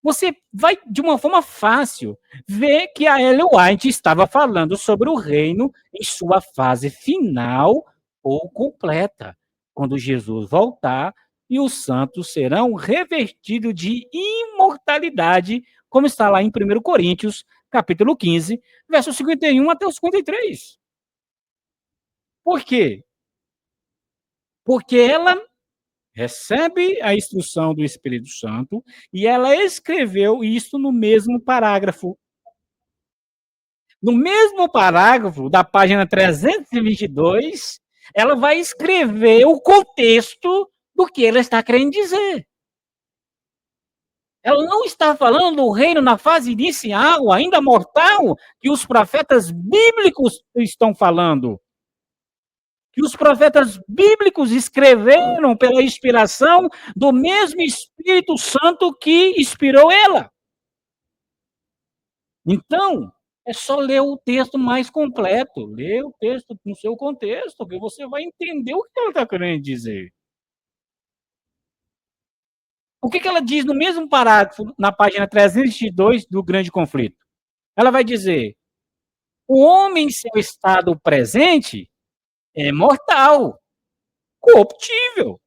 você vai, de uma forma fácil, ver que a Ellen White estava falando sobre o reino em sua fase final ou completa, quando Jesus voltar e os santos serão revestidos de imortalidade, como está lá em 1 Coríntios, capítulo 15, versos 51 até os 53. Por quê? Porque ela recebe a instrução do Espírito Santo e ela escreveu isso no mesmo parágrafo. No mesmo parágrafo da página 322, ela vai escrever o contexto do que ela está querendo dizer. Ela não está falando do reino na fase inicial, ainda mortal, que os profetas bíblicos estão falando. Que os profetas bíblicos escreveram pela inspiração do mesmo Espírito Santo que inspirou ela. Então, é só ler o texto mais completo, ler o texto no seu contexto, que você vai entender o que ela está querendo dizer. O que ela diz no mesmo parágrafo, na página 302 do Grande Conflito? Ela vai dizer: o homem em seu estado presente é mortal, corruptível.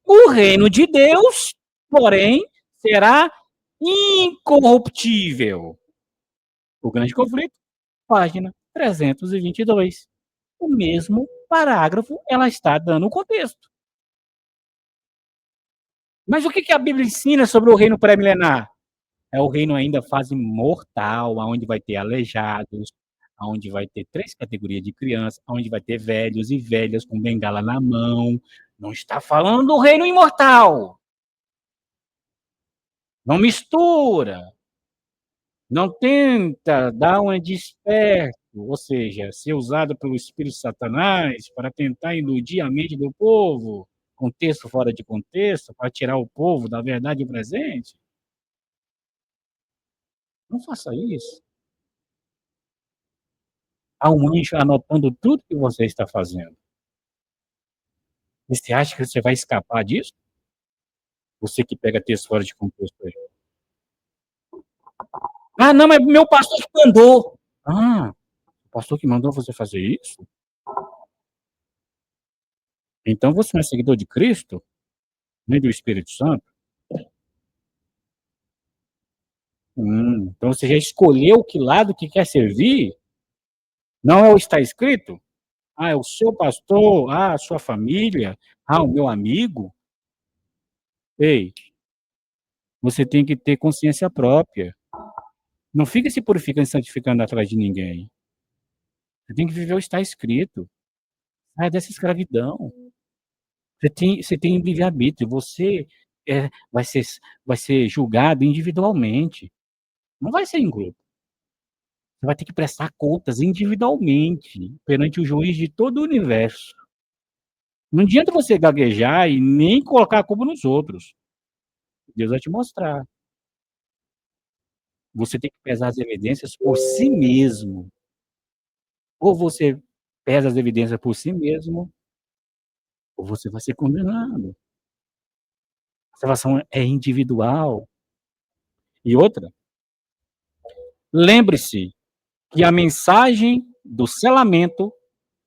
O reino de Deus, porém, será incorruptível. O Grande Conflito, página 322. O mesmo parágrafo, ela está dando o contexto. Mas o que a Bíblia ensina sobre o reino pré-milenar? É o reino ainda fase mortal, onde vai ter aleijados, onde vai ter 3 categorias de crianças, onde vai ter velhos e velhas com bengala na mão. Não está falando do reino imortal. Não mistura. Não tenta dar uma de esperto, ou seja, ser usado pelo espírito de Satanás para tentar iludir a mente do povo, contexto fora de contexto, para tirar o povo da verdade presente. Não faça isso. Há um anjo anotando tudo que você está fazendo. E você acha que você vai escapar disso? Você que pega texto fora de contexto aí. Ah, não, mas meu pastor que mandou. Ah, o pastor que mandou você fazer isso? Então você não é seguidor de Cristo, nem do Espírito Santo? Então você já escolheu que lado que quer servir? Não é o que está escrito? Ah, é o seu pastor, ah, a sua família, ah, o meu amigo. Ei, você tem que ter consciência própria. Não fica se purificando e santificando atrás de ninguém. Você tem que viver o que está escrito. Sai dessa escravidão. Você tem livre-arbítrio. Você vai ser julgado individualmente. Não vai ser em grupo. Você vai ter que prestar contas individualmente perante o juiz de todo o universo. Não adianta você gaguejar e nem colocar a culpa nos outros. Deus vai te mostrar. Você tem que pesar as evidências por si mesmo. Ou você pesa as evidências por si mesmo, ou você vai ser condenado. A salvação é individual. E outra, lembre-se que a mensagem do selamento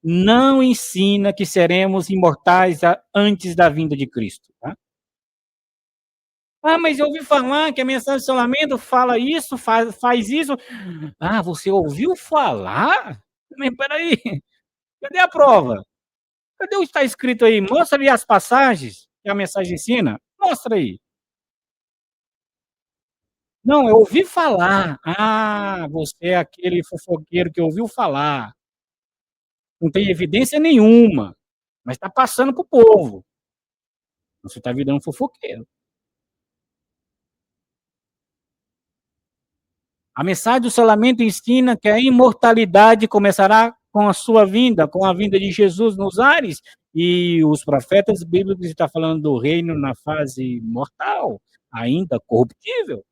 não ensina que seremos imortais antes da vinda de Cristo. Tá? Ah, mas eu ouvi falar que a mensagem do selamento fala isso, faz isso. Ah, você ouviu falar? Mas peraí, cadê a prova? Cadê o que está escrito aí? Mostra ali as passagens que a mensagem ensina. Mostra aí. Não, eu ouvi falar. Ah, você é aquele fofoqueiro que ouviu falar. Não tem evidência nenhuma, mas está passando para o povo. Você está virando fofoqueiro. A mensagem do selamento ensina que a imortalidade começará com a sua vinda, com a vinda de Jesus nos ares, e os profetas bíblicos estão falando do reino na fase mortal, ainda corruptível.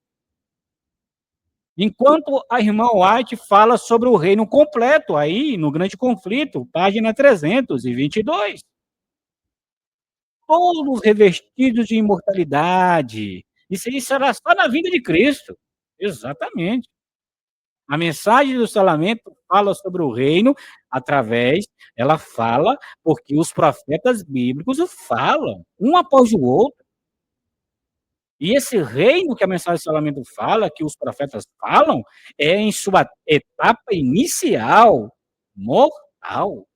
Enquanto a irmã White fala sobre o reino completo, aí no Grande Conflito, página 322. Todos revestidos de imortalidade. Isso aí será só na vinda de Cristo. Exatamente. A mensagem do selamento fala sobre o reino ela fala porque os profetas bíblicos falam, um após o outro. E esse reino que a mensagem do selamento fala, que os profetas falam, é em sua etapa inicial, mortal.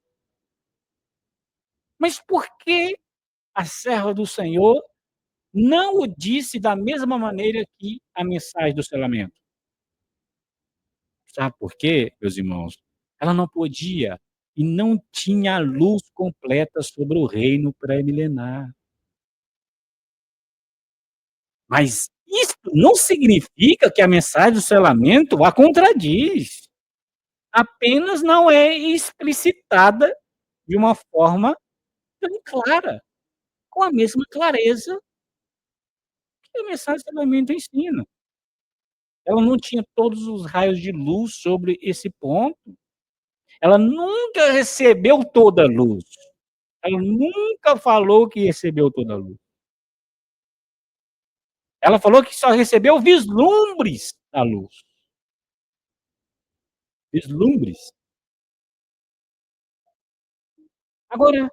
Mas por que a serva do Senhor não o disse da mesma maneira que a mensagem do selamento? Sabe por quê, meus irmãos? Ela não podia e não tinha a luz completa sobre o reino pré-milenar. Mas isso não significa que a mensagem do selamento a contradiz. Apenas não é explicitada de uma forma tão clara, com a mesma clareza que a mensagem do selamento ensina. Ela não tinha todos os raios de luz sobre esse ponto. Ela nunca recebeu toda a luz. Ela nunca falou que recebeu toda a luz. Ela falou que só recebeu vislumbres da luz. Vislumbres. Agora,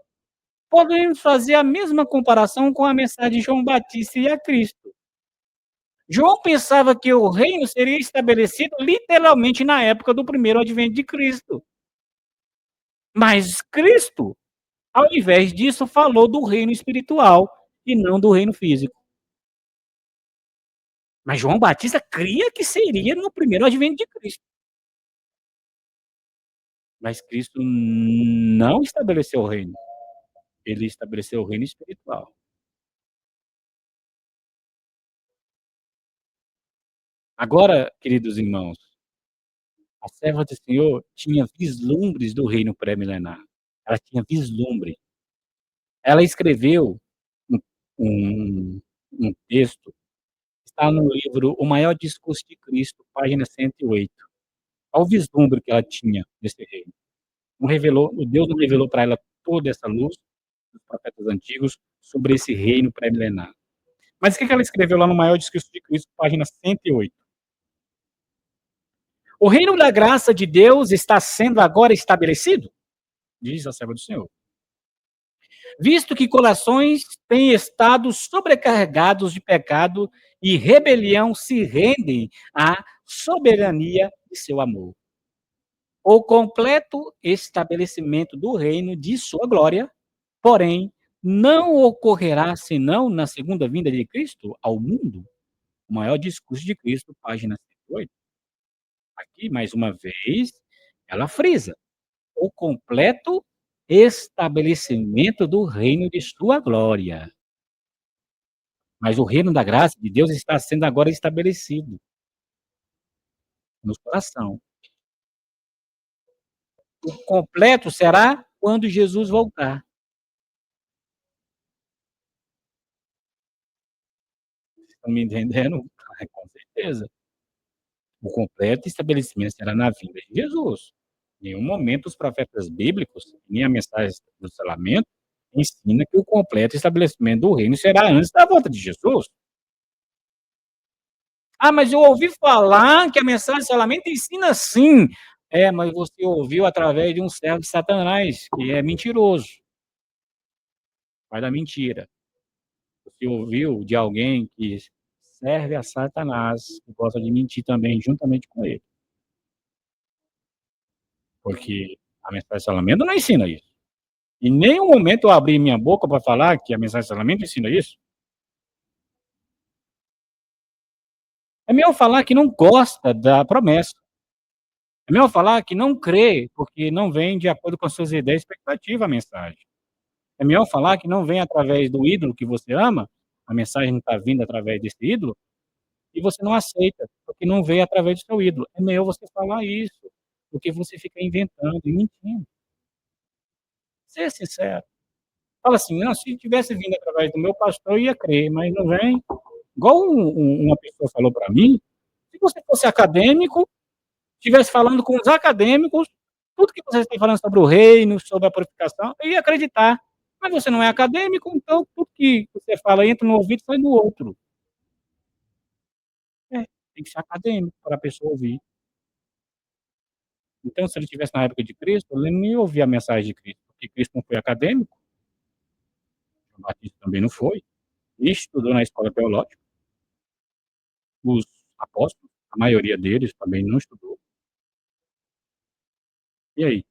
podemos fazer a mesma comparação com a mensagem de João Batista e a Cristo. João pensava que o reino seria estabelecido literalmente na época do primeiro advento de Cristo. Mas Cristo, ao invés disso, falou do reino espiritual e não do reino físico. Mas João Batista cria que seria no primeiro advento de Cristo. Mas Cristo não estabeleceu o reino. Ele estabeleceu o reino espiritual. Agora, queridos irmãos, a serva do Senhor tinha vislumbres do reino pré-milenar. Ela tinha vislumbre. Ela escreveu um, um, um texto, está no livro O Maior Discurso de Cristo, página 108. Olha o vislumbre que ela tinha desse reino. Deus não revelou para ela toda essa luz dos profetas antigos sobre esse reino pré-milenar. Mas o que ela escreveu lá no Maior Discurso de Cristo, página 108? O reino da graça de Deus está sendo agora estabelecido? Diz a serva do Senhor. visto que corações têm estado sobrecarregados de pecado e rebelião se rendem à soberania de seu amor. O completo estabelecimento do reino de sua glória, porém, não ocorrerá senão na segunda vinda de Cristo ao mundo. O maior discurso de Cristo, página 108. Aqui, mais uma vez, ela frisa o completo estabelecimento do reino de sua glória. Mas o reino da graça de Deus está sendo agora estabelecido no coração. O completo será quando Jesus voltar. Estão me entendendo? Com certeza. O completo estabelecimento será na vinda de Jesus. Em nenhum momento os profetas bíblicos, nem a mensagem do selamento, ensina que o completo estabelecimento do reino será antes da volta de Jesus. Ah, mas eu ouvi falar que a mensagem do selamento ensina sim. É, mas você ouviu através de um servo de Satanás, que é mentiroso. Vai da mentira. Você ouviu de alguém que serve a Satanás, que gosta de mentir também, juntamente com ele. Porque a mensagem de selamento não ensina isso. Em nenhum momento eu abri minha boca para falar que a mensagem de selamento ensina isso. É melhor falar que não gosta da promessa. É melhor falar que não crê, porque não vem de acordo com as suas ideias e expectativas a mensagem. É melhor falar que não vem através do ídolo que você ama, a mensagem não está vindo através desse ídolo, e você não aceita, porque não veio através do seu ídolo. É melhor você falar isso, do que você ficar inventando e mentindo. Ser sincero. Fala assim, não, se tivesse vindo através do meu pastor, eu ia crer, mas não vem. Igual uma pessoa falou para mim, se você fosse acadêmico, estivesse falando com os acadêmicos, tudo que vocês estão falando sobre o reino, sobre a purificação, eu ia acreditar. Mas você não é acadêmico, então tudo que você fala entra no ouvido e sai no outro. É, tem que ser acadêmico para a pessoa ouvir. Então, se ele estivesse na época de Cristo, ele não ia ouvir a mensagem de Cristo, porque Cristo não foi acadêmico, João Batista também não foi, e estudou na escola teológica. Os apóstolos, a maioria deles também não estudou. E aí?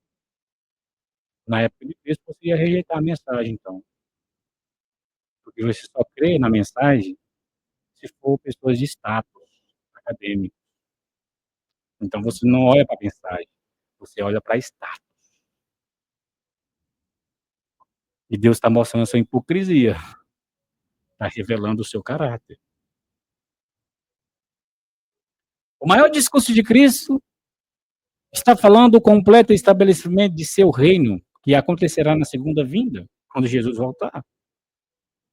Na época de Cristo, você ia rejeitar a mensagem, então. Porque você só crê na mensagem se for pessoas de status acadêmico. Então, você não olha para a mensagem, você olha para status. E Deus está mostrando a sua hipocrisia, está revelando o seu caráter. O maior discurso de Cristo está falando do completo estabelecimento de seu reino, que acontecerá na segunda vinda, quando Jesus voltar.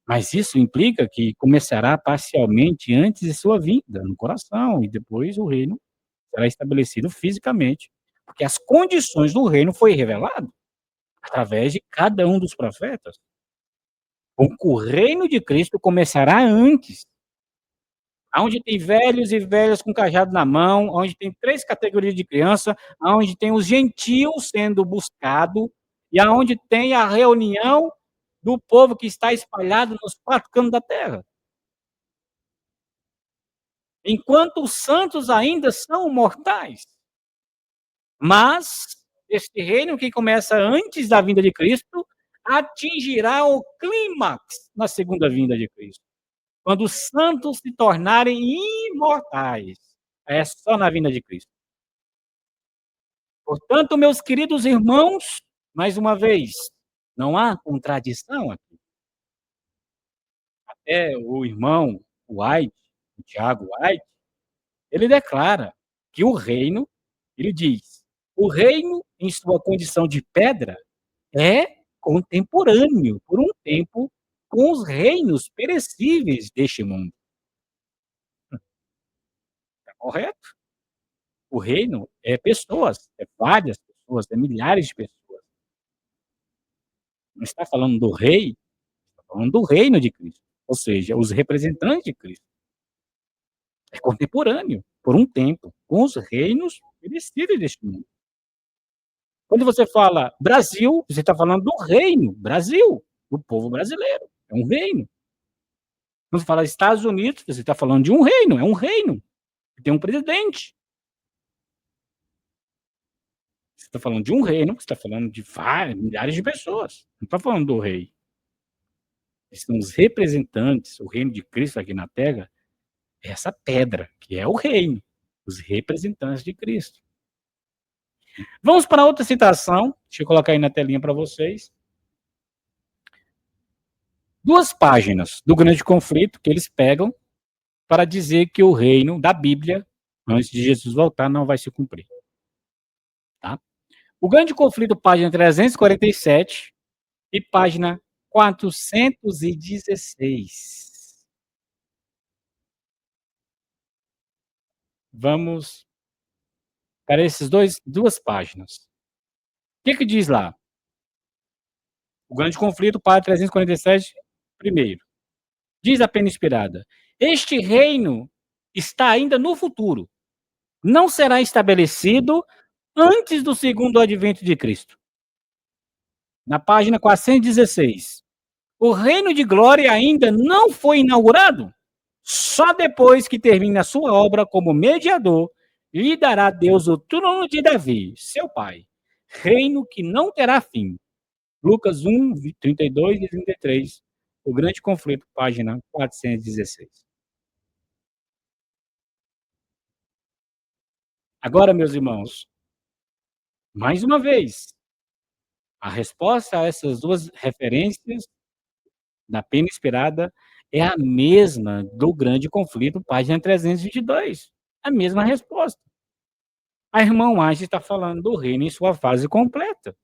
Mas isso implica que começará parcialmente antes de sua vinda, no coração, e depois o reino será estabelecido fisicamente, porque as condições do reino foi revelado através de cada um dos profetas. O reino de Cristo começará antes, onde tem velhos e velhas com cajado na mão, onde tem 3 categorias de criança, onde tem os gentios sendo buscados, e aonde tem a reunião do povo que está espalhado nos 4 cantos da terra. Enquanto os santos ainda são mortais. Mas este reino que começa antes da vinda de Cristo atingirá o clímax na segunda vinda de Cristo. Quando os santos se tornarem imortais. É só na vinda de Cristo. Portanto, meus queridos irmãos, mais uma vez, não há contradição aqui. Até o irmão White, o Tiago White, ele declara que o reino, ele diz, o reino em sua condição de pedra é contemporâneo, por um tempo, com os reinos perecíveis deste mundo. Está correto? O reino é pessoas, é várias pessoas, é milhares de pessoas. Não está falando do rei, está falando do reino de Cristo, ou seja, os representantes de Cristo. É contemporâneo, por um tempo, com os reinos perecíveis deste mundo. Quando você fala Brasil, você está falando do reino, Brasil. o povo brasileiro. É um reino. Quando você fala Estados Unidos, você está falando de um reino, é um reino. Tem um presidente. Você está falando de um reino, você está falando de várias, milhares de pessoas. Não está falando do rei. São os representantes, o reino de Cristo aqui na Terra, é essa pedra, que é o reino, os representantes de Cristo. Vamos para outra citação, deixa eu colocar aí na telinha para vocês. 2 páginas do grande conflito que eles pegam para dizer que o reino da Bíblia, antes de Jesus voltar, não vai se cumprir. Tá? O grande conflito, página 347 e página 416. Vamos para essas 2 páginas. O que diz lá? O grande conflito, página 347, primeiro. Diz a pena inspirada: este reino está ainda no futuro. Não será estabelecido antes do segundo advento de Cristo. Na página 416. O reino de glória ainda não foi inaugurado. Só depois que termine a sua obra como mediador, lhe dará Deus o trono de Davi, seu pai, reino que não terá fim. Lucas 1, 32 e 33. O grande conflito, página 416. Agora, meus irmãos, mais uma vez, a resposta a essas 2 referências da pena inspirada é a mesma do grande conflito, página 322. A mesma resposta. A irmã White está falando do reino em sua fase completa,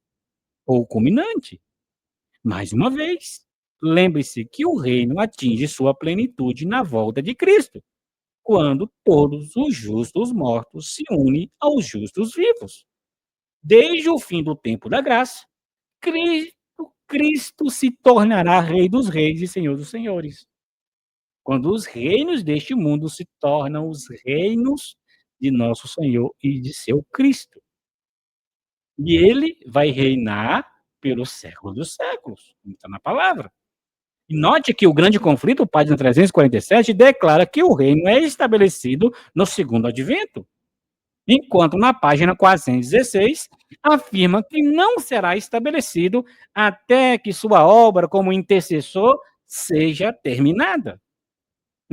ou culminante. Mais uma vez, lembre-se que o reino atinge sua plenitude na volta de Cristo, quando todos os justos mortos se unem aos justos vivos. Desde o fim do tempo da graça, Cristo se tornará Rei dos Reis e Senhor dos Senhores. Quando os reinos deste mundo se tornam os reinos de nosso Senhor e de seu Cristo. E ele vai reinar pelos séculos dos séculos, como está na palavra. E note que o grande conflito, página 347, declara que o reino é estabelecido no segundo advento, enquanto na página 416 afirma que não será estabelecido até que sua obra como intercessor seja terminada.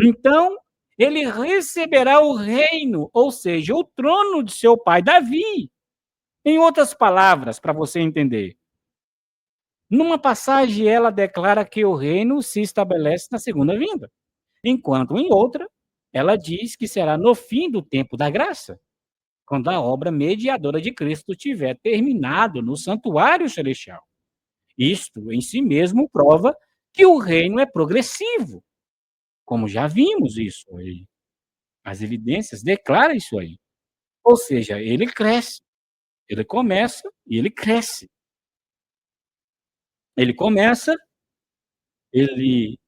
Então, ele receberá o reino, ou seja, o trono de seu pai Davi. Em outras palavras, para você entender, numa passagem ela declara que o reino se estabelece na segunda vinda, enquanto em outra ela diz que será no fim do tempo da graça, quando a obra mediadora de Cristo tiver terminado no santuário celestial. Isto em si mesmo prova que o reino é progressivo, como já vimos isso aí. As evidências declaram isso aí. Ou seja, ele cresce. Ele começa e ele cresce. Ele começa, ele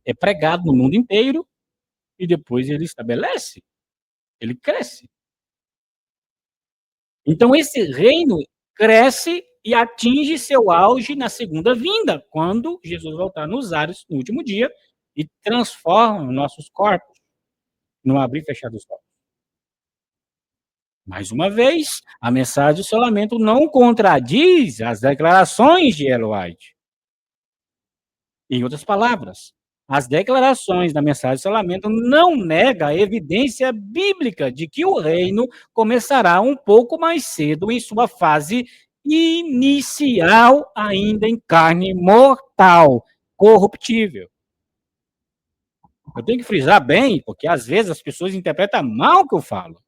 é pregado no mundo inteiro e depois ele estabelece. Ele cresce. Então esse reino cresce e atinge seu auge na segunda vinda, quando Jesus voltar nos ares no último dia e transforma nossos corpos no abrir e fechar dos olhos. Mais uma vez, a mensagem do seu lamento não contradiz as declarações de Ellen White. Em outras palavras, as declarações da mensagem do seu lamento não negam a evidência bíblica de que o reino começará um pouco mais cedo em sua fase inicial, ainda em carne mortal, corruptível. Eu tenho que frisar bem, porque às vezes as pessoas interpretam mal o que eu falo.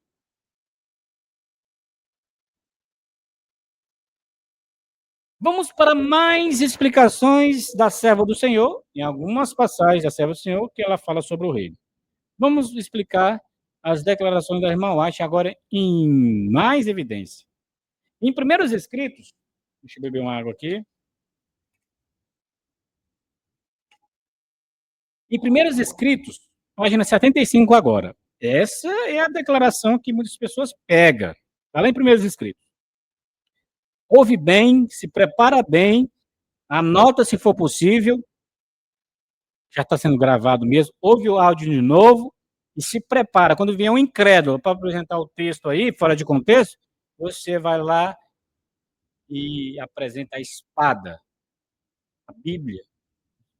Vamos para mais explicações da serva do Senhor, em algumas passagens da serva do Senhor, que ela fala sobre o reino. Vamos explicar as declarações da irmã White agora em mais evidência. Em Primeiros Escritos, deixa eu beber uma água aqui. Em Primeiros Escritos, página 75 agora. Essa é a declaração que muitas pessoas pegam. Está lá em Primeiros Escritos. Ouve bem, se prepara bem, Anota se for possível, já está sendo gravado mesmo, ouve o áudio de novo e se prepara. Quando vier um incrédulo para apresentar o texto aí, fora de contexto, você vai lá e apresenta a espada, a Bíblia,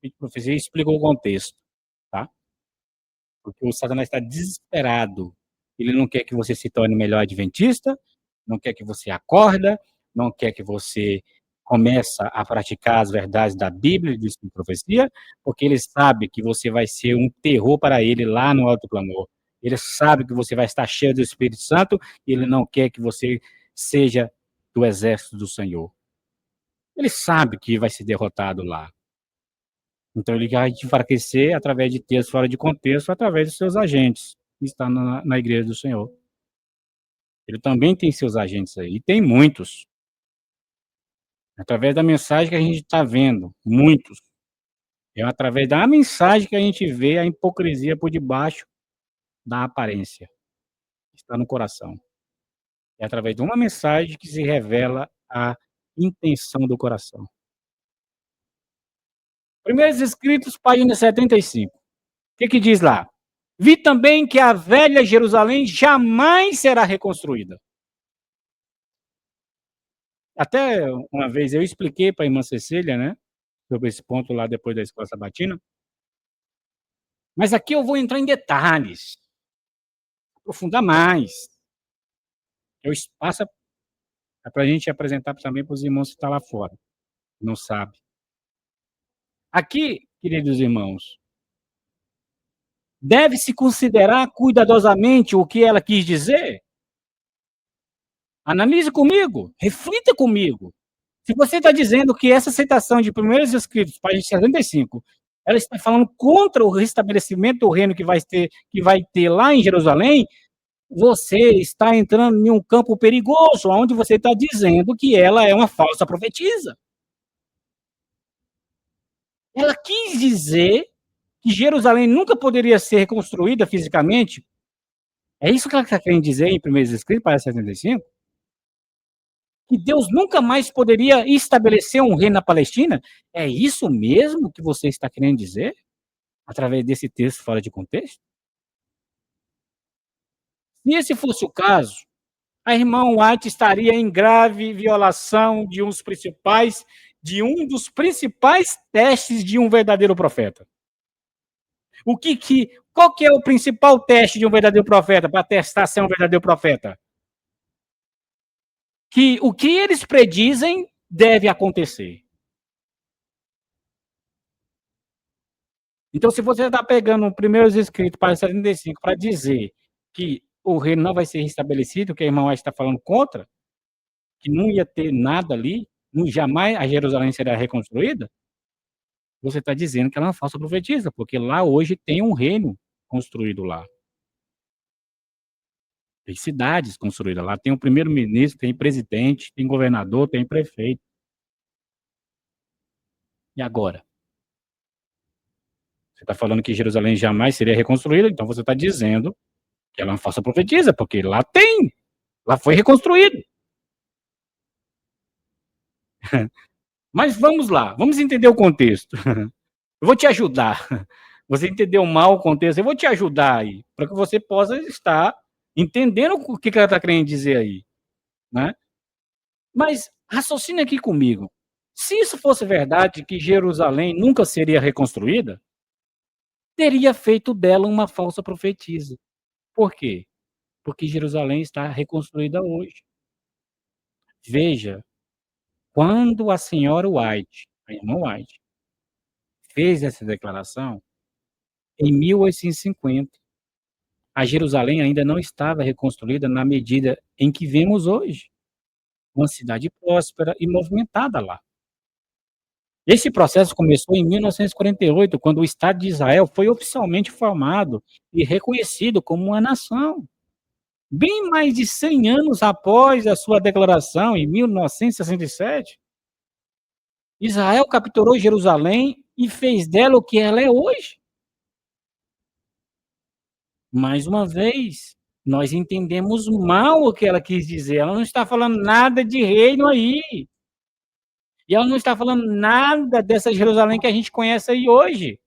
e profecia, explica o contexto, tá? Porque o Satanás está desesperado. Ele não quer que você se torne melhor adventista, não quer que você acorda, não quer que você comece a praticar as verdades da Bíblia, diz com profecia, porque ele sabe que você vai ser um terror para ele lá no alto clamor. Ele sabe que você vai estar cheio do Espírito Santo e ele não quer que você seja do exército do Senhor. Ele sabe que vai ser derrotado lá. Então, ele vai te enfraquecer através de textos fora de contexto, através dos seus agentes, que estão na igreja do Senhor. Ele também tem seus agentes aí, e tem muitos. Através da mensagem que a gente está vendo, muitos. É através da mensagem que a gente vê a hipocrisia por debaixo da aparência. Está no coração. É através de uma mensagem que se revela a intenção do coração. Primeiros Escritos, página 75. O que diz lá? Vi também que a velha Jerusalém jamais será reconstruída. Até uma vez eu expliquei para a irmã Cecília, né, sobre esse ponto lá depois da escola sabatina. Mas aqui eu vou entrar em detalhes, aprofundar mais. É o espaço para a gente apresentar também para os irmãos que estão lá fora, não sabe. Aqui, queridos irmãos, deve-se considerar cuidadosamente o que ela quis dizer. Analise comigo, reflita comigo. Se você está dizendo que essa citação de Primeiros Escritos, página 75, ela está falando contra o restabelecimento do reino que vai ter lá em Jerusalém, você está entrando em um campo perigoso, onde você está dizendo que ela é uma falsa profetisa. Ela quis dizer que Jerusalém nunca poderia ser reconstruída fisicamente. É isso que ela está querendo dizer em Primeiros Escritos, página 75? Que Deus nunca mais poderia estabelecer um reino na Palestina? É isso mesmo que você está querendo dizer? Através desse texto fora de contexto? Se esse fosse o caso, a irmã White estaria em grave violação de um dos principais testes de um verdadeiro profeta. Qual que é o principal teste de um verdadeiro profeta, para testar se é um verdadeiro profeta? Que o que eles predizem deve acontecer. Então, se você está pegando o Primeiros Escritos para 75 para dizer que o reino não vai ser restabelecido, que a irmã está falando contra, que não ia ter nada ali, jamais a Jerusalém será reconstruída, você está dizendo que ela é uma falsa profetisa, porque lá hoje tem um reino construído lá. Tem cidades construídas lá, tem um primeiro-ministro, tem presidente, tem governador, tem prefeito. E agora? Você está falando que Jerusalém jamais seria reconstruída, então você está dizendo que ela é uma falsa profetisa, porque lá tem, lá foi reconstruído. Mas vamos lá, vamos entender o contexto. Eu vou te ajudar. Você entendeu mal o contexto, eu vou te ajudar aí, para que você possa estar entendendo o que ela está querendo dizer aí, né? Mas raciocine aqui comigo. Se isso fosse verdade, que Jerusalém nunca seria reconstruída, teria feito dela uma falsa profetisa. Por quê? Porque Jerusalém está reconstruída hoje. Veja, quando a senhora White, a irmã White, fez essa declaração, em 1850, a Jerusalém ainda não estava reconstruída na medida em que vemos hoje. Uma cidade próspera e movimentada lá. Esse processo começou em 1948, quando o Estado de Israel foi oficialmente formado e reconhecido como uma nação. Bem mais de 100 anos após a sua declaração, em 1967, Israel capturou Jerusalém e fez dela o que ela é hoje. Mais uma vez, nós entendemos mal o que ela quis dizer. Ela não está falando nada de reino aí. E ela não está falando nada dessa Jerusalém que a gente conhece aí hoje.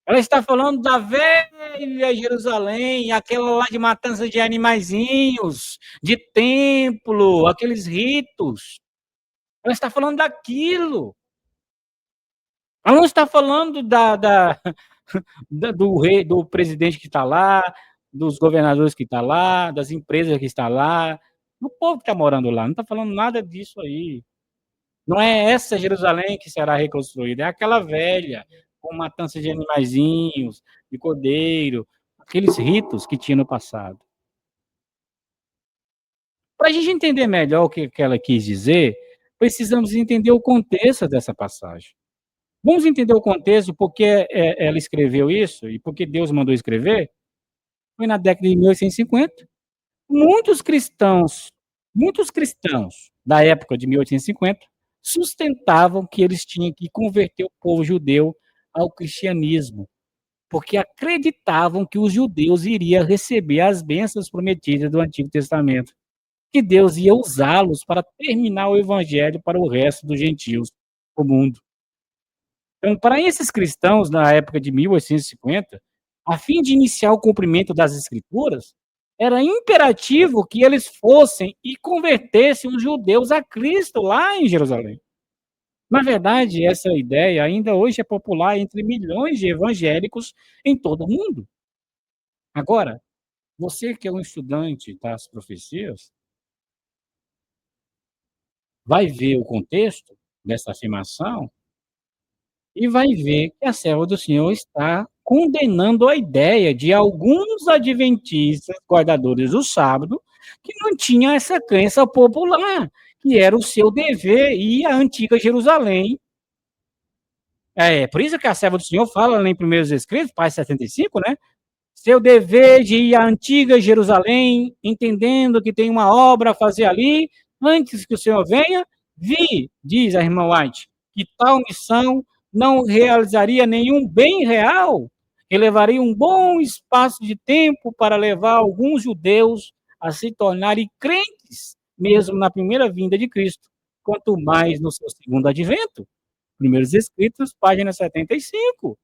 Ela está falando da velha Jerusalém, aquela lá de matança de animaizinhos, de templo, aqueles ritos. Ela está falando daquilo. Ela não está falando do rei, do presidente que está lá, dos governadores que estão lá, das empresas que estão lá, do povo que está morando lá. Não está falando nada disso aí. Não é essa Jerusalém que será reconstruída, é aquela velha, com matança de animaizinhos, de cordeiro, aqueles ritos que tinha no passado. Para a gente entender melhor o que ela quis dizer, precisamos entender o contexto dessa passagem. Vamos entender o contexto, porque ela escreveu isso e porque Deus mandou escrever? Foi na década de 1850. Muitos cristãos da época de 1850 sustentavam que eles tinham que converter o povo judeu ao cristianismo, porque acreditavam que os judeus iriam receber as bênçãos prometidas do Antigo Testamento, que Deus ia usá-los para terminar o evangelho para o resto dos gentios do mundo. Então, para esses cristãos, na época de 1850, a fim de iniciar o cumprimento das Escrituras, era imperativo que eles fossem e convertessem os judeus a Cristo lá em Jerusalém. Na verdade, essa ideia ainda hoje é popular entre milhões de evangélicos em todo o mundo. Agora, você que é um estudante das profecias, vai ver o contexto dessa afirmação e vai ver que a serva do Senhor está condenando a ideia de alguns adventistas, guardadores do sábado, que não tinham essa crença popular, que era o seu dever ir à antiga Jerusalém. Por isso que a serva do Senhor fala lá em Primeiros Escritos, página 75, né? Seu dever de ir à antiga Jerusalém, entendendo que tem uma obra a fazer ali, antes que o Senhor venha, diz a irmã White, que tal missão não realizaria nenhum bem real, que levaria um bom espaço de tempo para levar alguns judeus a se tornarem crentes, mesmo na primeira vinda de Cristo, quanto mais no seu segundo advento. Primeiros Escritos, página 75.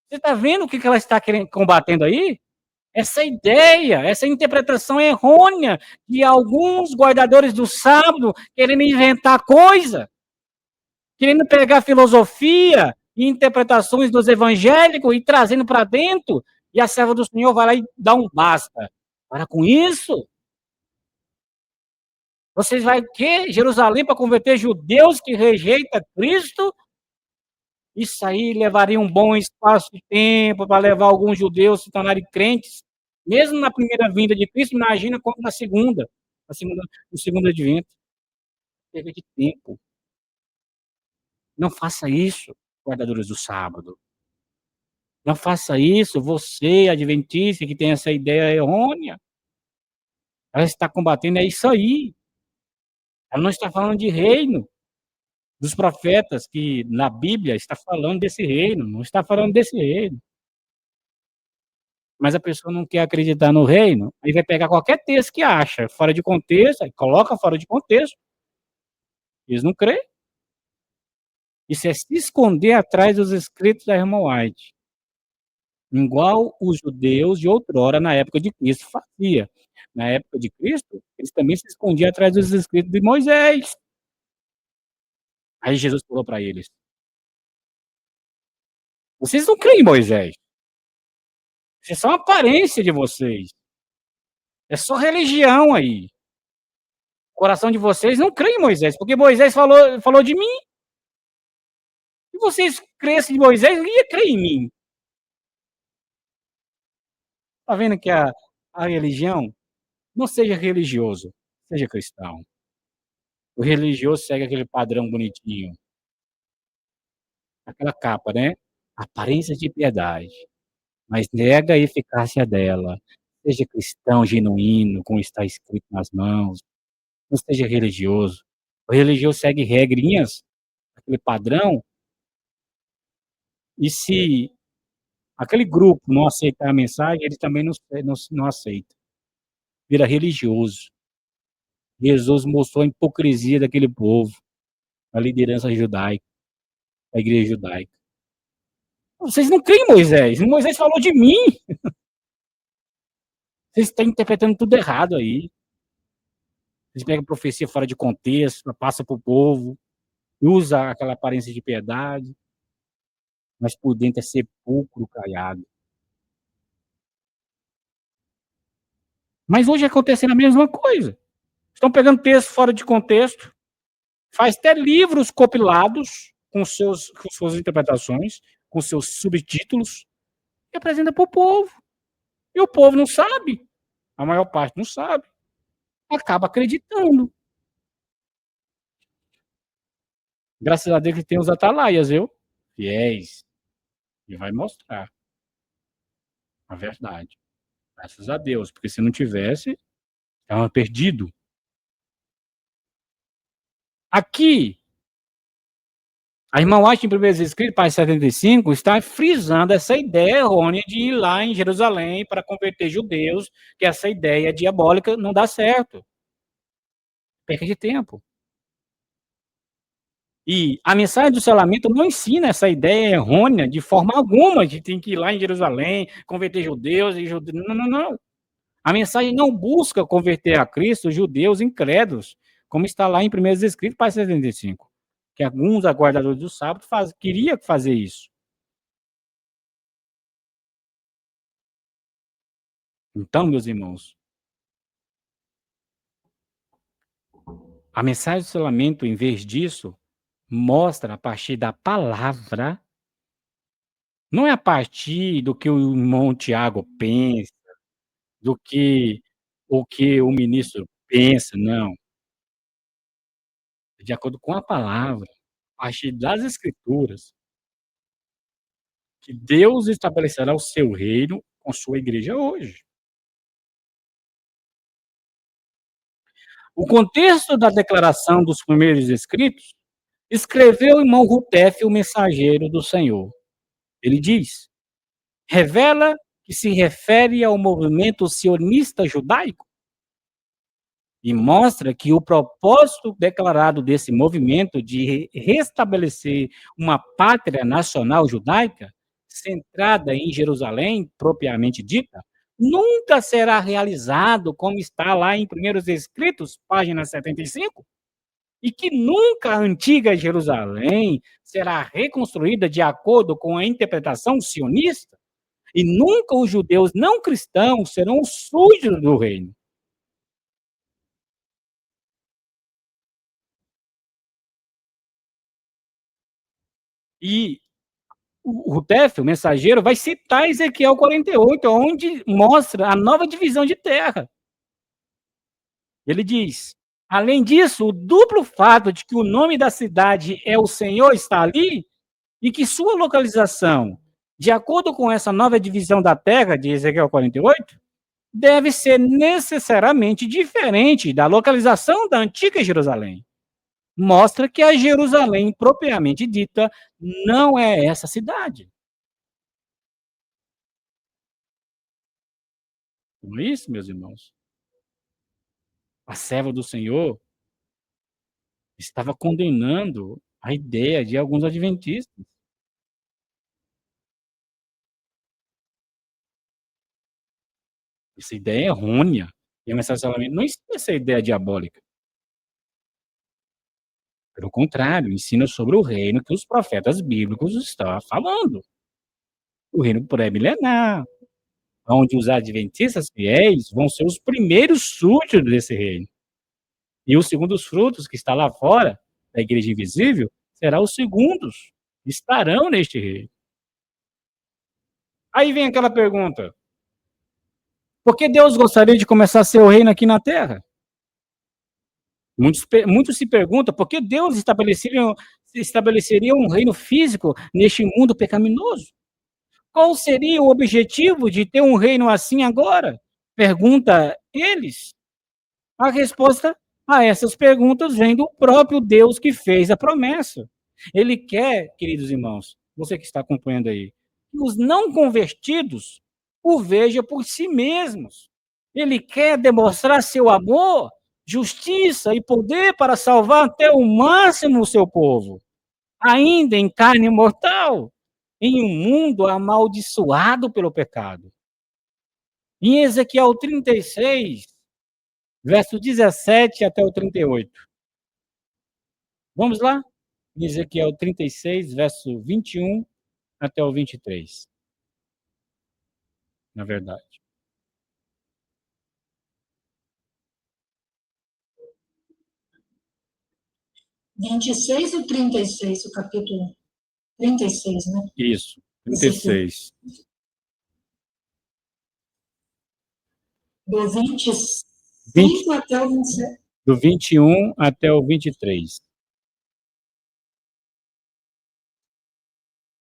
Você está vendo o que ela está combatendo aí? Essa ideia, essa interpretação errônea de alguns guardadores do sábado querendo inventar coisa, querendo pegar filosofia e interpretações dos evangélicos e trazendo para dentro, e a serva do Senhor vai lá e dá um basta. Para com isso. Vocês vão quê? Jerusalém para converter judeus que rejeitam Cristo? Isso aí levaria um bom espaço de tempo para levar alguns judeus a se tornarem crentes, mesmo na primeira vinda de Cristo, imagina como no segundo advento. Perda de tempo. Não faça isso, guardadores do sábado. Não faça isso, você, adventista, que tem essa ideia errônea. Ela está combatendo é isso aí. Ela não está falando de reino dos profetas, que na Bíblia está falando desse reino, não está falando desse reino. Mas a pessoa não quer acreditar no reino, aí vai pegar qualquer texto que acha, fora de contexto, aí coloca fora de contexto. Eles não creem. Isso é se esconder atrás dos escritos da irmã White. Igual os judeus de outrora, na época de Cristo, fazia. Na época de Cristo, eles também se escondiam atrás dos escritos de Moisés. Aí Jesus falou para eles: vocês não creem em Moisés. Isso é só uma aparência de vocês. É só religião aí. O coração de vocês não crê em Moisés, porque Moisés falou de mim. Se vocês crescem em Moisés, não ia crer em mim. Está vendo que a religião, não seja religioso, seja cristão. O religioso segue aquele padrão bonitinho. Aquela capa, né? Aparência de piedade, mas nega a eficácia dela. Seja cristão genuíno, como está escrito nas mãos. Não seja religioso. O religioso segue regrinhas, aquele padrão, e se aquele grupo não aceitar a mensagem, ele também não aceita. Vira religioso. Jesus mostrou a hipocrisia daquele povo, a liderança judaica, a igreja judaica. Vocês não creem em Moisés. Moisés falou de mim. Vocês estão interpretando tudo errado aí. Vocês pegam a profecia fora de contexto, passa para o povo, usa aquela aparência de piedade, mas por dentro é sepulcro caiado. Mas hoje acontecendo a mesma coisa. Estão pegando texto fora de contexto, faz até livros compilados com suas interpretações, com seus subtítulos, e apresenta para o povo. E o povo não sabe. A maior parte não sabe. Acaba acreditando. Graças a Deus que tem os atalaias, viu? Fiéis. E vai mostrar a verdade. Graças a Deus. Porque se não tivesse, estava perdido. Aqui, a irmã White, em 1 Escritos, página 75, está frisando essa ideia errônea de ir lá em Jerusalém para converter judeus, que essa ideia diabólica não dá certo. Perca de tempo. E a mensagem do selamento não ensina essa ideia errônea de forma alguma, de tem que ir lá em Jerusalém, converter judeus e judeus. Não, não, não. A mensagem não busca converter a Cristo judeus incrédulos, como está lá em 1 Escritos, página 75. Que alguns aguardadores do sábado queriam fazer isso. Então, meus irmãos, a mensagem do selamento, em vez disso, mostra a partir da palavra, não é a partir do que o irmão Tiago pensa, do que o ministro pensa, não. De acordo com a palavra, a partir das escrituras, que Deus estabelecerá o seu reino com sua igreja hoje. O contexto da declaração dos primeiros escritos escreveu o irmão Rutef, o mensageiro do Senhor. Ele diz, revela que se refere ao movimento sionista judaico e mostra que o propósito declarado desse movimento de restabelecer uma pátria nacional judaica, centrada em Jerusalém, propriamente dita, nunca será realizado como está lá em Primeiros Escritos, página 75, e que nunca a antiga Jerusalém será reconstruída de acordo com a interpretação sionista, e nunca os judeus não cristãos serão os súditos do reino. E o Rutef, o mensageiro, vai citar Ezequiel 48, onde mostra a nova divisão de terra. Ele diz, além disso, o duplo fato de que o nome da cidade é o Senhor está ali, e que sua localização, de acordo com essa nova divisão da terra, de Ezequiel 48, deve ser necessariamente diferente da localização da antiga Jerusalém. Mostra que a Jerusalém, propriamente dita, não é essa cidade. Não é isso, meus irmãos? A serva do Senhor estava condenando a ideia de alguns adventistas. Essa ideia é errônea. E a mensagem de Salamento não ensina essa ideia diabólica. Pelo contrário, ensina sobre o reino que os profetas bíblicos estão falando. O reino pré-milenar, onde os adventistas fiéis vão ser os primeiros súditos desse reino. E os segundos frutos, que está lá fora, da igreja invisível, serão os segundos, estarão neste reino. Aí vem aquela pergunta, por que Deus gostaria de começar seu reino aqui na Terra? Muitos se perguntam por que Deus estabeleceria um reino físico neste mundo pecaminoso? Qual seria o objetivo de ter um reino assim agora? Pergunta eles. A resposta a essas perguntas vem do próprio Deus que fez a promessa. Ele quer, queridos irmãos, você que está acompanhando aí, que os não convertidos o vejam por si mesmos. Ele quer demonstrar seu amor justiça e poder para salvar até o máximo o seu povo, ainda em carne mortal, em um mundo amaldiçoado pelo pecado. Em Ezequiel 36, verso 17 até o 38. Vamos lá? Em Ezequiel 36, verso 21 até o 23. Na verdade. 26 ou 36, o capítulo 36, né? Isso, 36. Do 25 até o 27. Do 21 até o 23.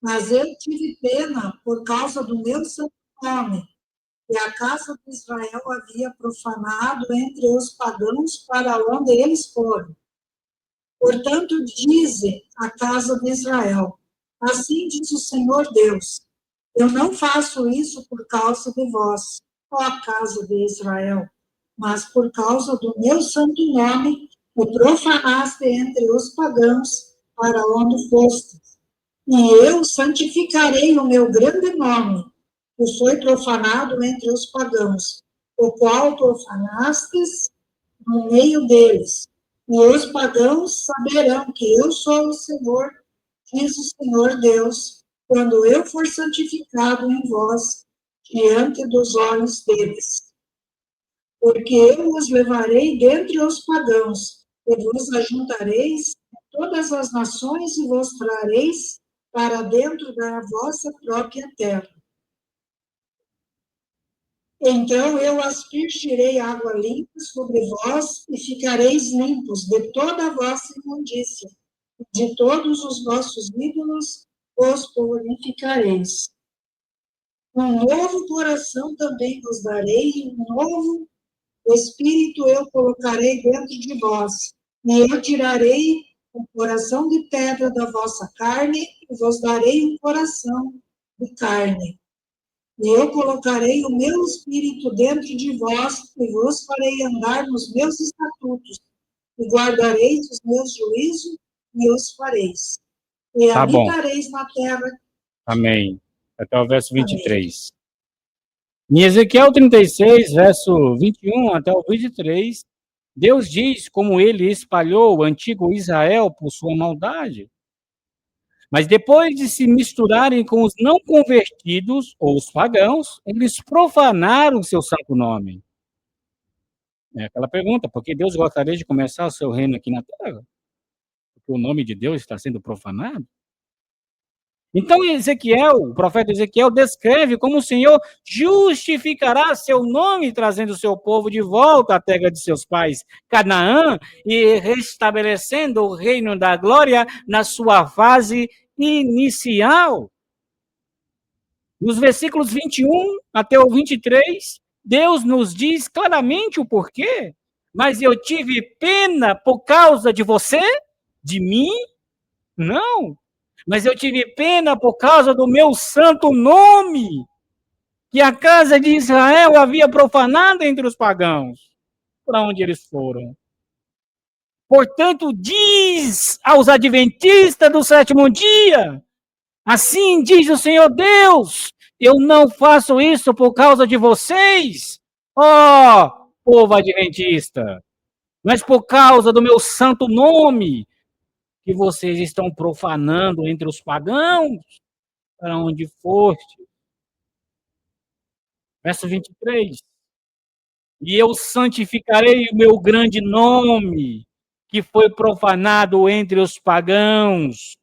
Mas eu tive pena por causa do meu santo nome, que a casa de Israel havia profanado entre os pagãos para onde eles foram. Portanto, dize a casa de Israel, assim diz o Senhor Deus, eu não faço isso por causa de vós, ó casa de Israel, mas por causa do meu santo nome, que profanaste entre os pagãos para onde fostes. E eu santificarei o meu grande nome, que foi profanado entre os pagãos, o qual profanastes no meio deles. E os pagãos saberão que eu sou o Senhor, diz o Senhor Deus, quando eu for santificado em vós, diante dos olhos deles. Porque eu os levarei dentre os pagãos, e vos ajuntareis de todas as nações e vos trareis para dentro da vossa própria terra. Então eu aspergirei água limpa sobre vós e ficareis limpos de toda a vossa imundícia, de todos os vossos ídolos os purificareis. Um novo coração também vos darei, e um novo espírito eu colocarei dentro de vós, e eu tirarei o coração de pedra da vossa carne, e vos darei um coração de carne. E eu colocarei o meu espírito dentro de vós, e vos farei andar nos meus estatutos, e guardareis os meus juízos, e os fareis. E habitareis na terra. Amém. Até o verso 23. Amém. Em Ezequiel 36, verso 21 até o 23, Deus diz como ele espalhou o antigo Israel por sua maldade. Mas depois de se misturarem com os não convertidos, ou os pagãos, eles profanaram o seu santo nome. É aquela pergunta, por que Deus gostaria de começar o seu reino aqui na terra? Porque o nome de Deus está sendo profanado? Então, Ezequiel, o profeta Ezequiel, descreve como o Senhor justificará seu nome, trazendo o seu povo de volta à terra de seus pais, Canaã, e restabelecendo o reino da glória na sua fase inicial. Nos versículos 21 até o 23, Deus nos diz claramente o porquê. Mas eu tive pena por causa de você? De mim? Não. Mas eu tive pena por causa do meu santo nome, que a casa de Israel havia profanado entre os pagãos, para onde eles foram. Portanto, diz aos adventistas do sétimo dia, assim diz o Senhor Deus, eu não faço isso por causa de vocês, ó povo adventista, mas por causa do meu santo nome, que vocês estão profanando entre os pagãos, para onde foste. Verso 23. E eu santificarei o meu grande nome, que foi profanado entre os pagãos,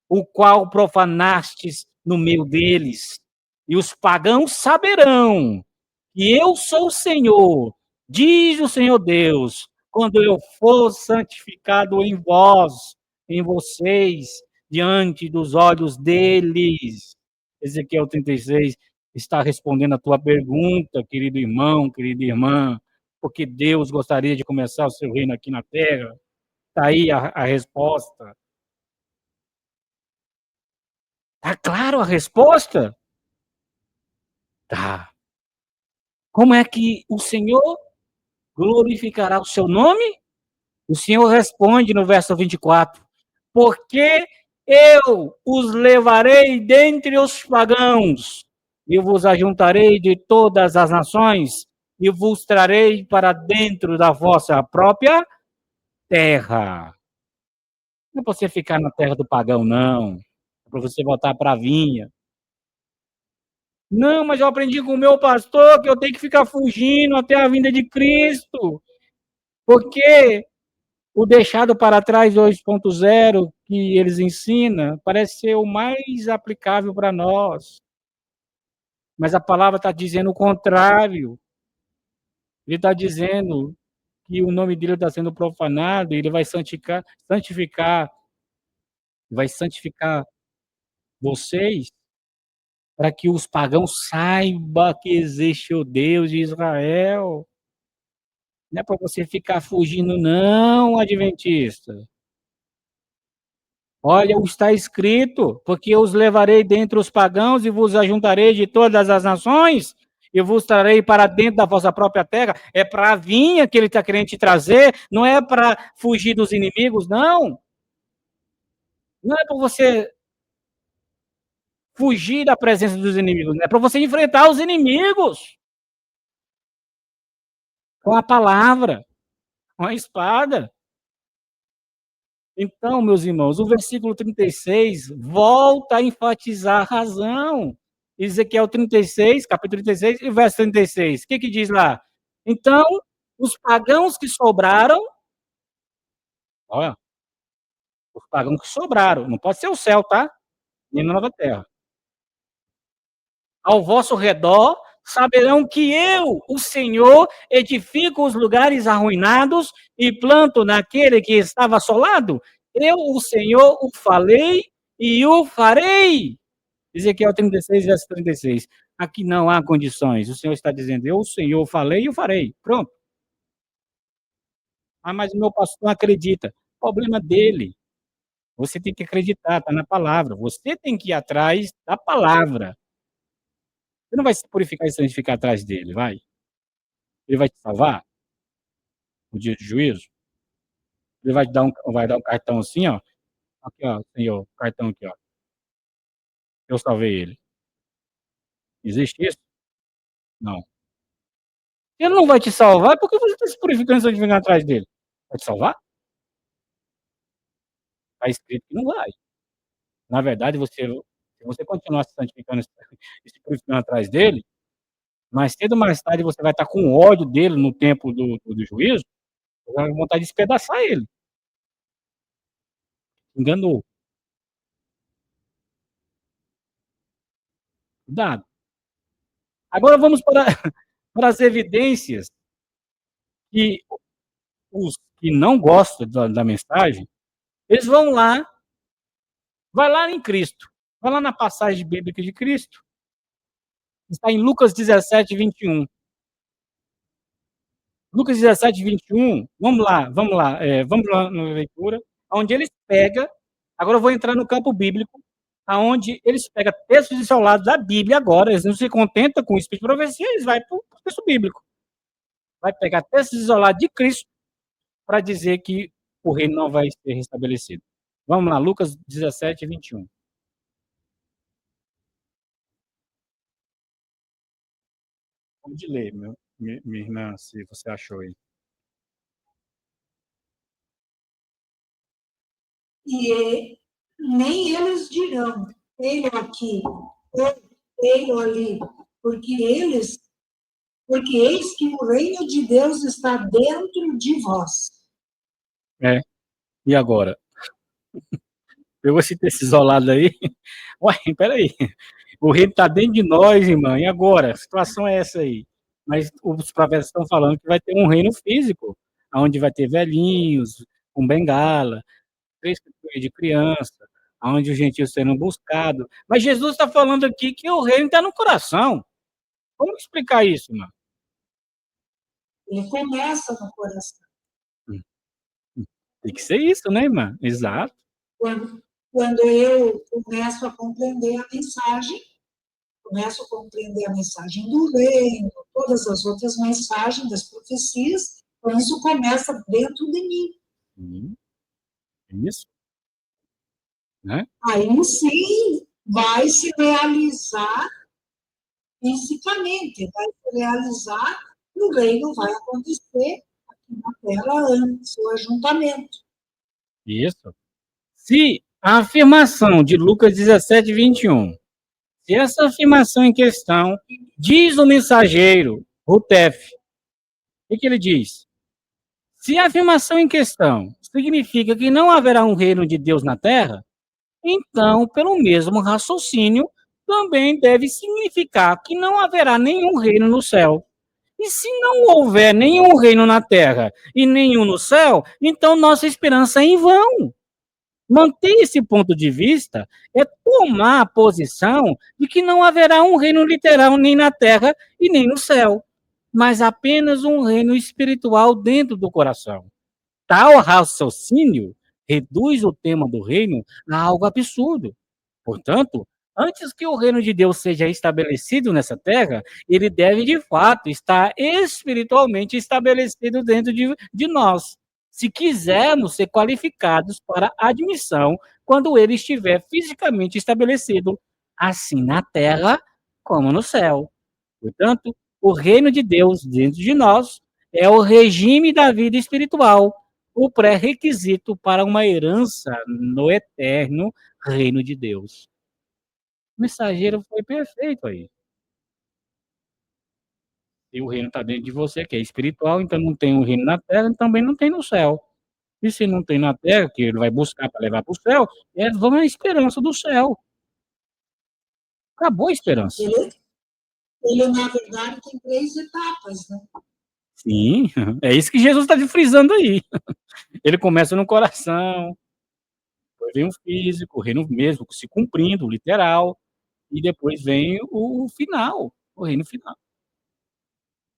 o qual profanastes no meio deles. E os pagãos saberão que eu sou o Senhor, diz o Senhor Deus, quando eu for santificado em vós, em vocês, diante dos olhos deles. Ezequiel 36 está respondendo a tua pergunta, querido irmão, querida irmã, porque Deus gostaria de começar o seu reino aqui na terra. Está aí a resposta. Está claro a resposta? Tá. Como é que o Senhor glorificará o seu nome? O Senhor responde no verso 24, porque eu os levarei dentre os pagãos, e vos ajuntarei de todas as nações, e vos trarei para dentro da vossa própria terra. Não é para você ficar na terra do pagão, não. É para você voltar para a vinha. Não, mas eu aprendi com o meu pastor que eu tenho que ficar fugindo até a vinda de Cristo. Porque o deixado para trás 2.0 que eles ensinam parece ser o mais aplicável para nós. Mas a palavra está dizendo o contrário. Ele está dizendo que o nome dele está sendo profanado, e ele vai santificar vocês para que os pagãos saibam que existe o Deus de Israel. Não é para você ficar fugindo, não, adventista. Olha, está escrito, porque eu os levarei dentre os pagãos e vos ajuntarei de todas as nações e vos trarei para dentro da vossa própria terra. É para a vinha que ele está querendo te trazer, não é para fugir dos inimigos, não. Não é para você fugir da presença dos inimigos, não é para você enfrentar os inimigos com a palavra, com a espada. Então, meus irmãos, o versículo 36 volta a enfatizar a razão. Ezequiel 36, capítulo 36 e verso 36. O que diz lá? Então, os pagãos que sobraram, olha, os pagãos que sobraram, não pode ser o céu, tá? Nem na nova terra. Ao vosso redor, saberão que eu, o Senhor, edifico os lugares arruinados e planto naquele que estava assolado. Eu, o Senhor, o falei e o farei. Ezequiel 36, verso 36. Aqui não há condições. O Senhor está dizendo, eu, o Senhor, falei e o farei. Pronto. Ah, mas o meu pastor não acredita. Problema dele. Você tem que acreditar, está na palavra. Você tem que ir atrás da palavra. Você não vai se purificar e santificar atrás dele, vai? Ele vai te salvar no dia de juízo? Ele vai dar um cartão assim, ó. Aqui, ó, Senhor, cartão aqui, ó. Eu salvei ele. Existe isso? Não. Ele não vai te salvar, por que você está se purificando e santificando atrás dele? Vai te salvar? Está escrito que não vai. Na verdade, se você continuar se santificando e se purificando atrás dele, mais cedo ou mais tarde você vai estar com ódio dele no tempo do juízo, você vai vontade de despedaçar ele. Enganou. Cuidado. Agora vamos para, para as evidências que os que não gostam da mensagem, eles vão lá, vai lá em Cristo, vai lá na passagem bíblica de Cristo, está em Lucas 17, 21. Lucas 17, 21, vamos lá vamos lá na leitura, onde eles pegam, agora eu vou entrar no campo bíblico, aonde eles pegam textos isolados da Bíblia agora, eles não se contentam com o Espírito de profecia, eles vão para o texto bíblico. Vai pegar textos isolados de Cristo para dizer que o reino não vai ser restabelecido. Vamos lá, Lucas 17, 21. Pode ler, minha irmã, se você achou aí. E nem eles dirão, ele aqui, ele ali, porque eis que o reino de Deus está dentro de vós. E agora? Pegou esse texto isolado aí? Ué, peraí. O reino está dentro de nós, irmã. E agora? A situação é essa aí. Mas os profetas estão falando que vai ter um reino físico, onde vai ter velhinhos, com bengala, 3 categorias de criança, onde os gentios serão buscados. Mas Jesus está falando aqui que o reino está no coração. Como explicar isso, irmã? Ele começa no coração. Tem que ser isso, né, irmã? Exato. Quando eu começo a compreender a mensagem do reino, todas as outras mensagens das profecias, Então, isso começa dentro de mim. Isso. Né? Aí sim vai se realizar fisicamente, vai se realizar e o reino vai acontecer aqui na Terra antes do ajuntamento. Isso. Se a afirmação de Lucas 17, 21, se essa afirmação em questão diz o mensageiro, Rutef, o que ele diz? Se a afirmação em questão significa que não haverá um reino de Deus na Terra, então, pelo mesmo raciocínio, também deve significar que não haverá nenhum reino no céu. E se não houver nenhum reino na terra e nenhum no céu, então nossa esperança é em vão. Manter esse ponto de vista é tomar a posição de que não haverá um reino literal nem na terra e nem no céu, mas apenas um reino espiritual dentro do coração. Tal raciocínio reduz o tema do reino a algo absurdo. Portanto, antes que o reino de Deus seja estabelecido nessa terra, ele deve, de fato, estar espiritualmente estabelecido dentro de nós, se quisermos ser qualificados para a admissão quando ele estiver fisicamente estabelecido, assim na terra como no céu. Portanto, o reino de Deus dentro de nós é o regime da vida espiritual, o pré-requisito para uma herança no eterno reino de Deus. O mensageiro foi perfeito aí. E o reino está dentro de você, que é espiritual, então não tem um reino na terra, também não tem no céu. E se não tem na terra, que ele vai buscar para levar para o céu, vamos à esperança do céu. Acabou a esperança. Ele, na verdade, tem 3 etapas, né? Sim, é isso que Jesus está frisando aí. Ele começa no coração, depois vem o físico, o reino mesmo se cumprindo, o literal, e depois vem o final, o reino final.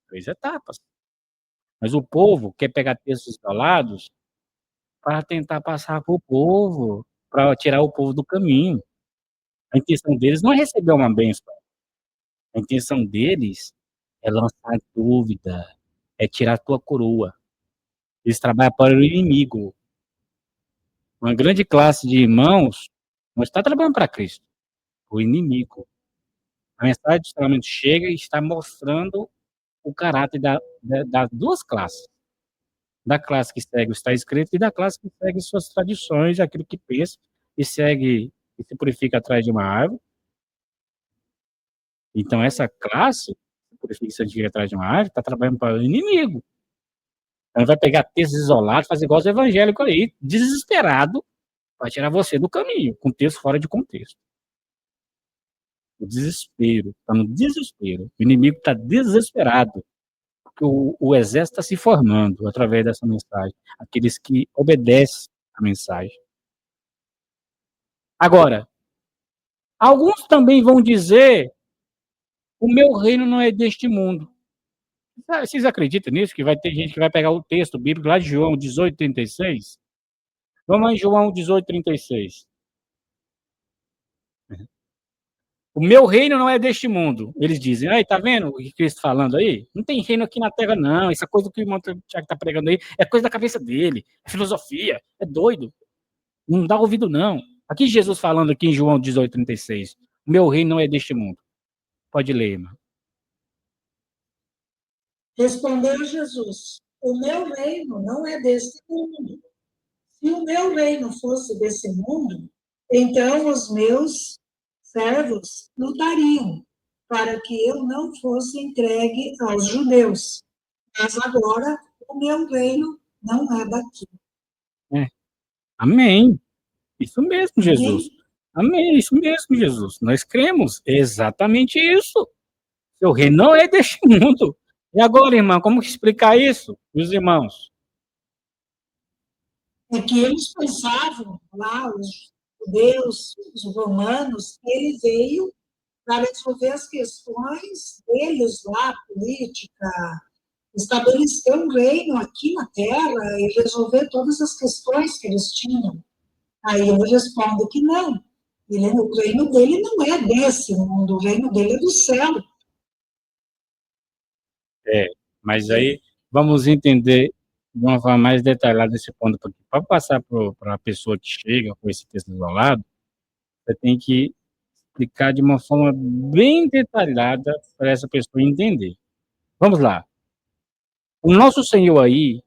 3 etapas. Mas o povo quer pegar textos isolados para tentar passar para o povo, para tirar o povo do caminho. A intenção deles não é receber uma bênção. A intenção deles é lançar dúvida, é tirar a tua coroa. Eles trabalham para o inimigo. Uma grande classe de irmãos não está trabalhando para Cristo, o inimigo. A mensagem de salvamento chega e está mostrando o caráter das duas classes. Da classe que segue o está escrito e da classe que segue suas tradições, aquilo que pensa e segue e se purifica atrás de uma árvore. Então, essa classe, que purifica e se santifica atrás de uma árvore, está trabalhando para o inimigo. Então, vai pegar textos isolados, fazer igual os evangélicos aí, desesperado, para tirar você do caminho, com texto fora de contexto. O desespero, está no desespero. O inimigo está desesperado, porque o exército está se formando através dessa mensagem. Aqueles que obedecem a mensagem. Agora, alguns também vão dizer: o meu reino não é deste mundo. Vocês acreditam nisso? Que vai ter gente que vai pegar o texto bíblico lá de João 18:36? Vamos lá em João 18:36. O meu reino não é deste mundo. Eles dizem, aí, tá vendo o que Cristo falando aí? Não tem reino aqui na terra, não. Essa coisa que o irmão Tiago está pregando aí é coisa da cabeça dele. É filosofia. É doido. Não dá ouvido, não. Aqui Jesus falando aqui em João 18:36. O meu reino não é deste mundo. Pode ler, irmão. Respondeu Jesus: o meu reino não é deste mundo. Se o meu reino fosse desse mundo, então os meus servos lutariam para que eu não fosse entregue aos judeus. Mas agora o meu reino não é daqui. Amém. Isso mesmo, Jesus. Amém. Isso mesmo, Jesus. Nós cremos exatamente isso. Seu reino não é deste mundo. E agora, irmão, como explicar isso, meus irmãos? É que eles pensavam lá, os judeus, os romanos, que ele veio para resolver as questões deles lá, política, estabelecer um reino aqui na Terra e resolver todas as questões que eles tinham. Aí eu respondo que não. O reino dele não é desse mundo, o reino dele é do céu. Mas aí Vamos entender de uma forma mais detalhada esse ponto, porque para passar para a pessoa que chega com esse texto isolado, você tem que explicar de uma forma bem detalhada para essa pessoa entender. Vamos lá. O nosso Senhor aí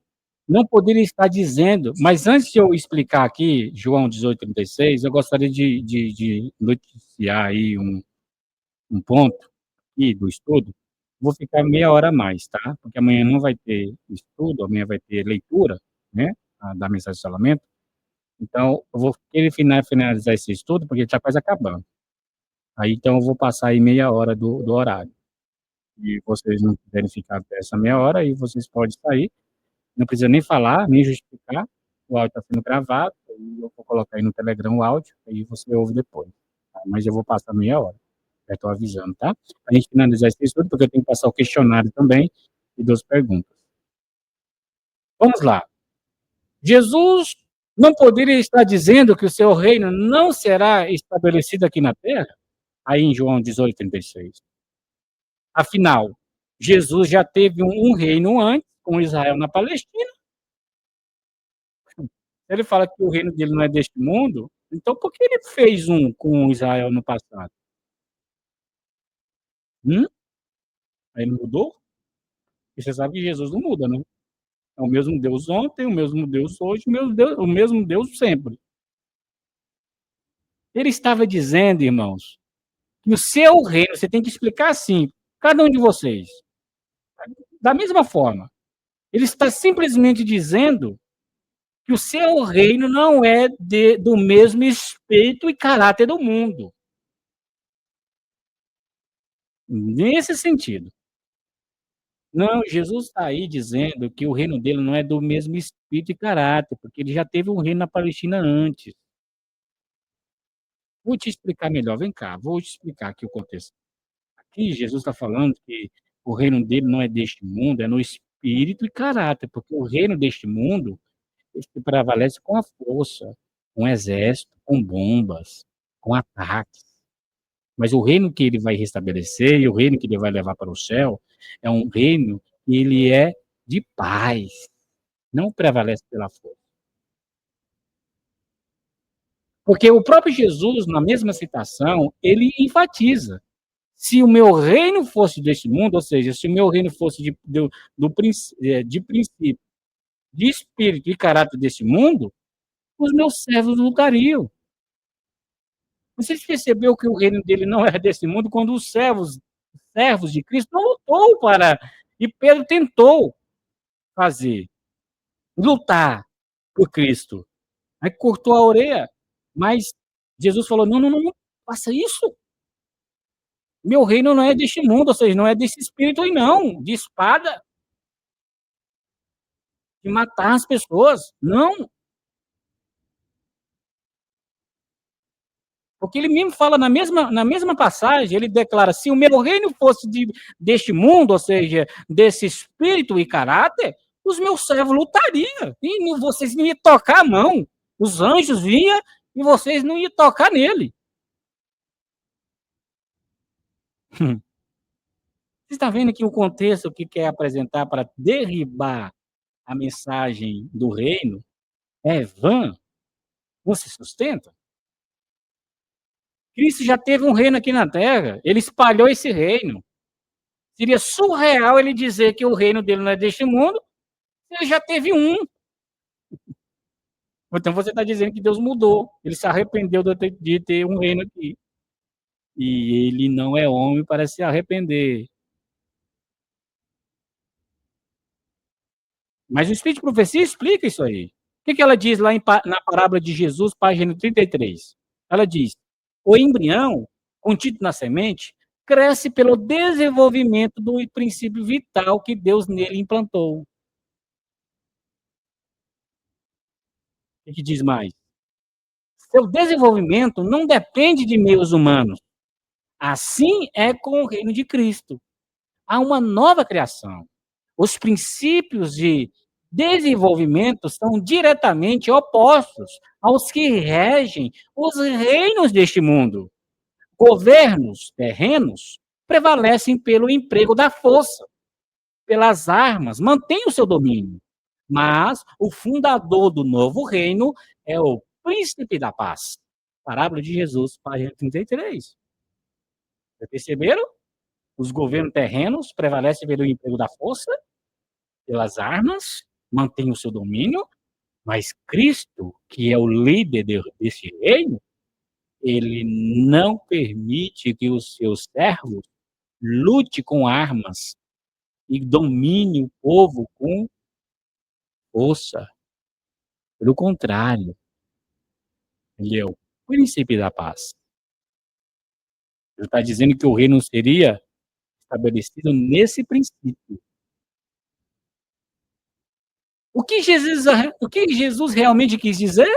não poderia estar dizendo, mas antes de eu explicar aqui, João 18:36, eu gostaria de noticiar aí um ponto aqui do estudo. Vou ficar meia hora a mais, tá? Porque amanhã não vai ter estudo, amanhã vai ter leitura, né? Da mensagem de salvamento. Então, eu vou querer finalizar esse estudo, porque está quase acabando. Aí, então, eu vou passar aí meia hora do horário. E vocês não quiserem ficar até essa meia hora, aí vocês podem sair. Não precisa nem falar, nem justificar. O áudio está sendo gravado, e eu vou colocar aí no Telegram o áudio, aí você ouve depois. Tá? Mas eu vou passar meia hora. Já estou avisando, tá? A gente finalizar esse estudo, porque eu tenho que passar o questionário também e 2 perguntas. Vamos lá. Jesus não poderia estar dizendo que o seu reino não será estabelecido aqui na terra? Aí em João 18:36. Afinal, Jesus já teve um reino antes, com Israel na Palestina. Se ele fala que o reino dele não é deste mundo, então por que ele fez um com Israel no passado? Hum? Aí ele mudou? E você sabe que Jesus não muda, né? É o mesmo Deus ontem, o mesmo Deus hoje, o mesmo Deus sempre. Ele estava dizendo, irmãos, que o seu reino, você tem que explicar assim, cada um de vocês, da mesma forma. Ele está simplesmente dizendo que o seu reino não é do mesmo espírito e caráter do mundo. Nesse sentido. Não, Jesus está aí dizendo que o reino dele não é do mesmo espírito e caráter, porque ele já teve um reino na Palestina antes. Vou te explicar melhor, vem cá, vou te explicar aqui o contexto. Aqui Jesus está falando que o reino dele não é deste mundo, é no espírito e caráter, porque o reino deste mundo se prevalece com a força, com exército, com bombas, com ataques. Mas o reino que ele vai restabelecer e o reino que ele vai levar para o céu é um reino que ele é de paz, não prevalece pela força. Porque o próprio Jesus, na mesma citação, ele enfatiza: se o meu reino fosse deste mundo, ou seja, se o meu reino fosse de princípio, de espírito e caráter deste mundo, os meus servos lutariam. Você percebeu que o reino dele não é desse mundo quando os servos de Cristo não lutou para. E Pedro tentou fazer, lutar por Cristo. Aí cortou a orelha, mas Jesus falou: não, não, não, não faça isso. Meu reino não é deste mundo, ou seja, não é desse espírito aí, não, de espada, de matar as pessoas. Não. Porque ele mesmo fala na mesma passagem, ele declara: se o meu reino fosse deste mundo, ou seja, desse espírito e caráter, os meus servos lutariam, e vocês não iam tocar a mão. Os anjos vinham e vocês não iam tocar nele. Você está vendo aqui o contexto que quer apresentar para derribar a mensagem do reino é vã, não se sustenta? Cristo já teve um reino aqui na Terra, ele espalhou esse reino. Seria surreal ele dizer que o reino dele não é deste mundo, ele já teve um. Então você está dizendo que Deus mudou, ele se arrependeu de ter um reino aqui. E ele não é homem para se arrepender. Mas o Espírito de Profecia explica isso aí. O que ela diz lá na parábola de Jesus, página 33? Ela diz: o embrião, contido na semente, cresce pelo desenvolvimento do princípio vital que Deus nele implantou. O que diz mais? Seu desenvolvimento não depende de meios humanos. Assim é com o reino de Cristo. Há uma nova criação. Os princípios de desenvolvimento são diretamente opostos aos que regem os reinos deste mundo. Governos terrenos prevalecem pelo emprego da força, pelas armas, mantém o seu domínio. Mas o fundador do novo reino é o príncipe da paz. Parábola de Jesus, página 33. Já perceberam? Os governos terrenos prevalecem pelo emprego da força, pelas armas, mantém o seu domínio, mas Cristo, que é o líder desse reino, ele não permite que os seus servos lute com armas e domine o povo com força. Pelo contrário, ele é o príncipe da paz. Ele está dizendo que o reino seria estabelecido nesse princípio. O que Jesus realmente quis dizer?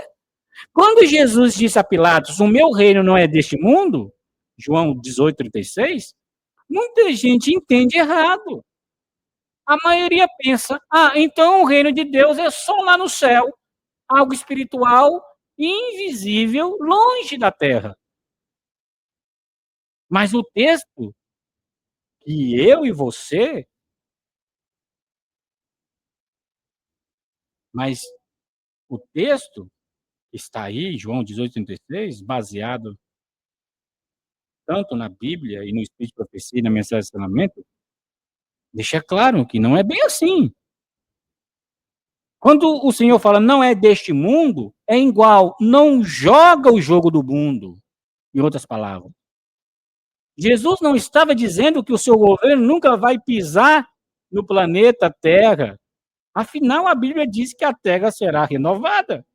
Quando Jesus disse a Pilatos, o meu reino não é deste mundo, João 18:36, muita gente entende errado. A maioria pensa, então o reino de Deus é só lá no céu, algo espiritual, invisível, longe da terra. Mas o texto que eu e você, mas o texto que está aí, João 18:36, baseado tanto na Bíblia e no Espírito de Profecia e na mensagem de ensinamento, deixa claro que não é bem assim. Quando o Senhor fala não é deste mundo, é igual, não joga o jogo do mundo, em outras palavras. Jesus não estava dizendo que o seu governo nunca vai pisar no planeta Terra. Afinal, a Bíblia diz que a Terra será renovada.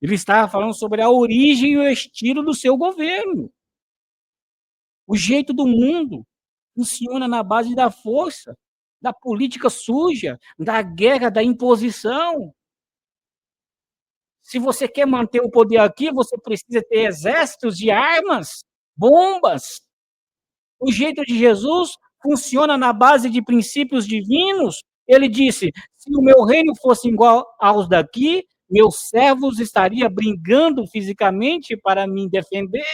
Ele estava falando sobre a origem e o estilo do seu governo. O jeito do mundo funciona na base da força, da política suja, da guerra, da imposição. Se você quer manter o poder aqui, você precisa ter exércitos de armas, bombas. O jeito de Jesus funciona na base de princípios divinos. Ele disse: se o meu reino fosse igual aos daqui, meus servos estariam brigando fisicamente para me defender.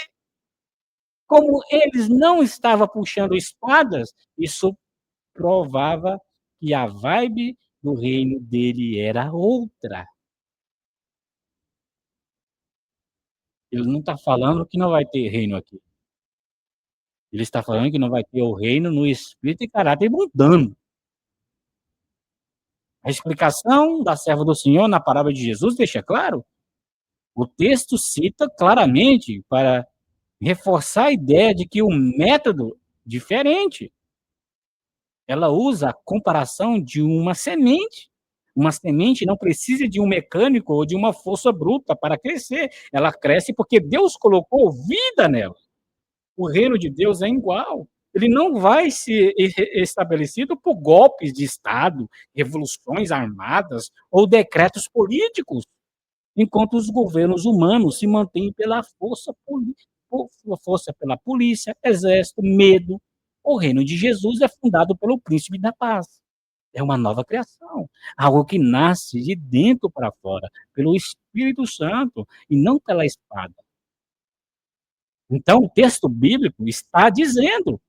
Como eles não estavam puxando espadas, isso provava que a vibe do reino dele era outra. Ele não está falando que não vai ter reino aqui. Ele está falando que não vai ter o reino no espírito e caráter mundano. A explicação da serva do Senhor na parábola de Jesus deixa claro. O texto cita claramente para reforçar a ideia de que o método diferente. Ela usa a comparação de uma semente. Uma semente não precisa de um mecânico ou de uma força bruta para crescer. Ela cresce porque Deus colocou vida nela. O reino de Deus é igual. Ele não vai ser estabelecido por golpes de Estado, revoluções armadas ou decretos políticos, enquanto os governos humanos se mantêm pela força pela polícia, exército, medo. O reino de Jesus é fundado pelo príncipe da paz. É uma nova criação, algo que nasce de dentro para fora, pelo Espírito Santo e não pela espada. Então, o texto bíblico está dizendo: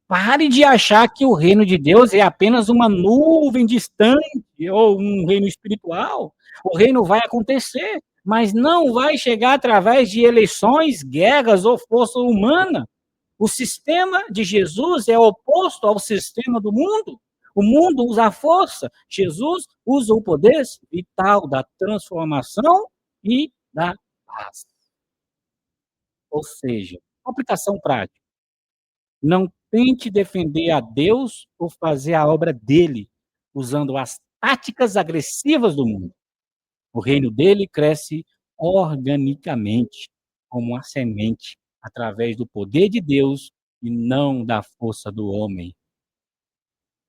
pare de achar que o reino de Deus é apenas uma nuvem distante ou um reino espiritual. O reino vai acontecer, mas não vai chegar através de eleições, guerras ou força humana. O sistema de Jesus é oposto ao sistema do mundo. O mundo usa a força, Jesus usa o poder vital da transformação e da paz. Ou seja, aplicação prática. Não tente defender a Deus ou fazer a obra dele usando as táticas agressivas do mundo. O reino dele cresce organicamente, como uma semente, através do poder de Deus e não da força do homem.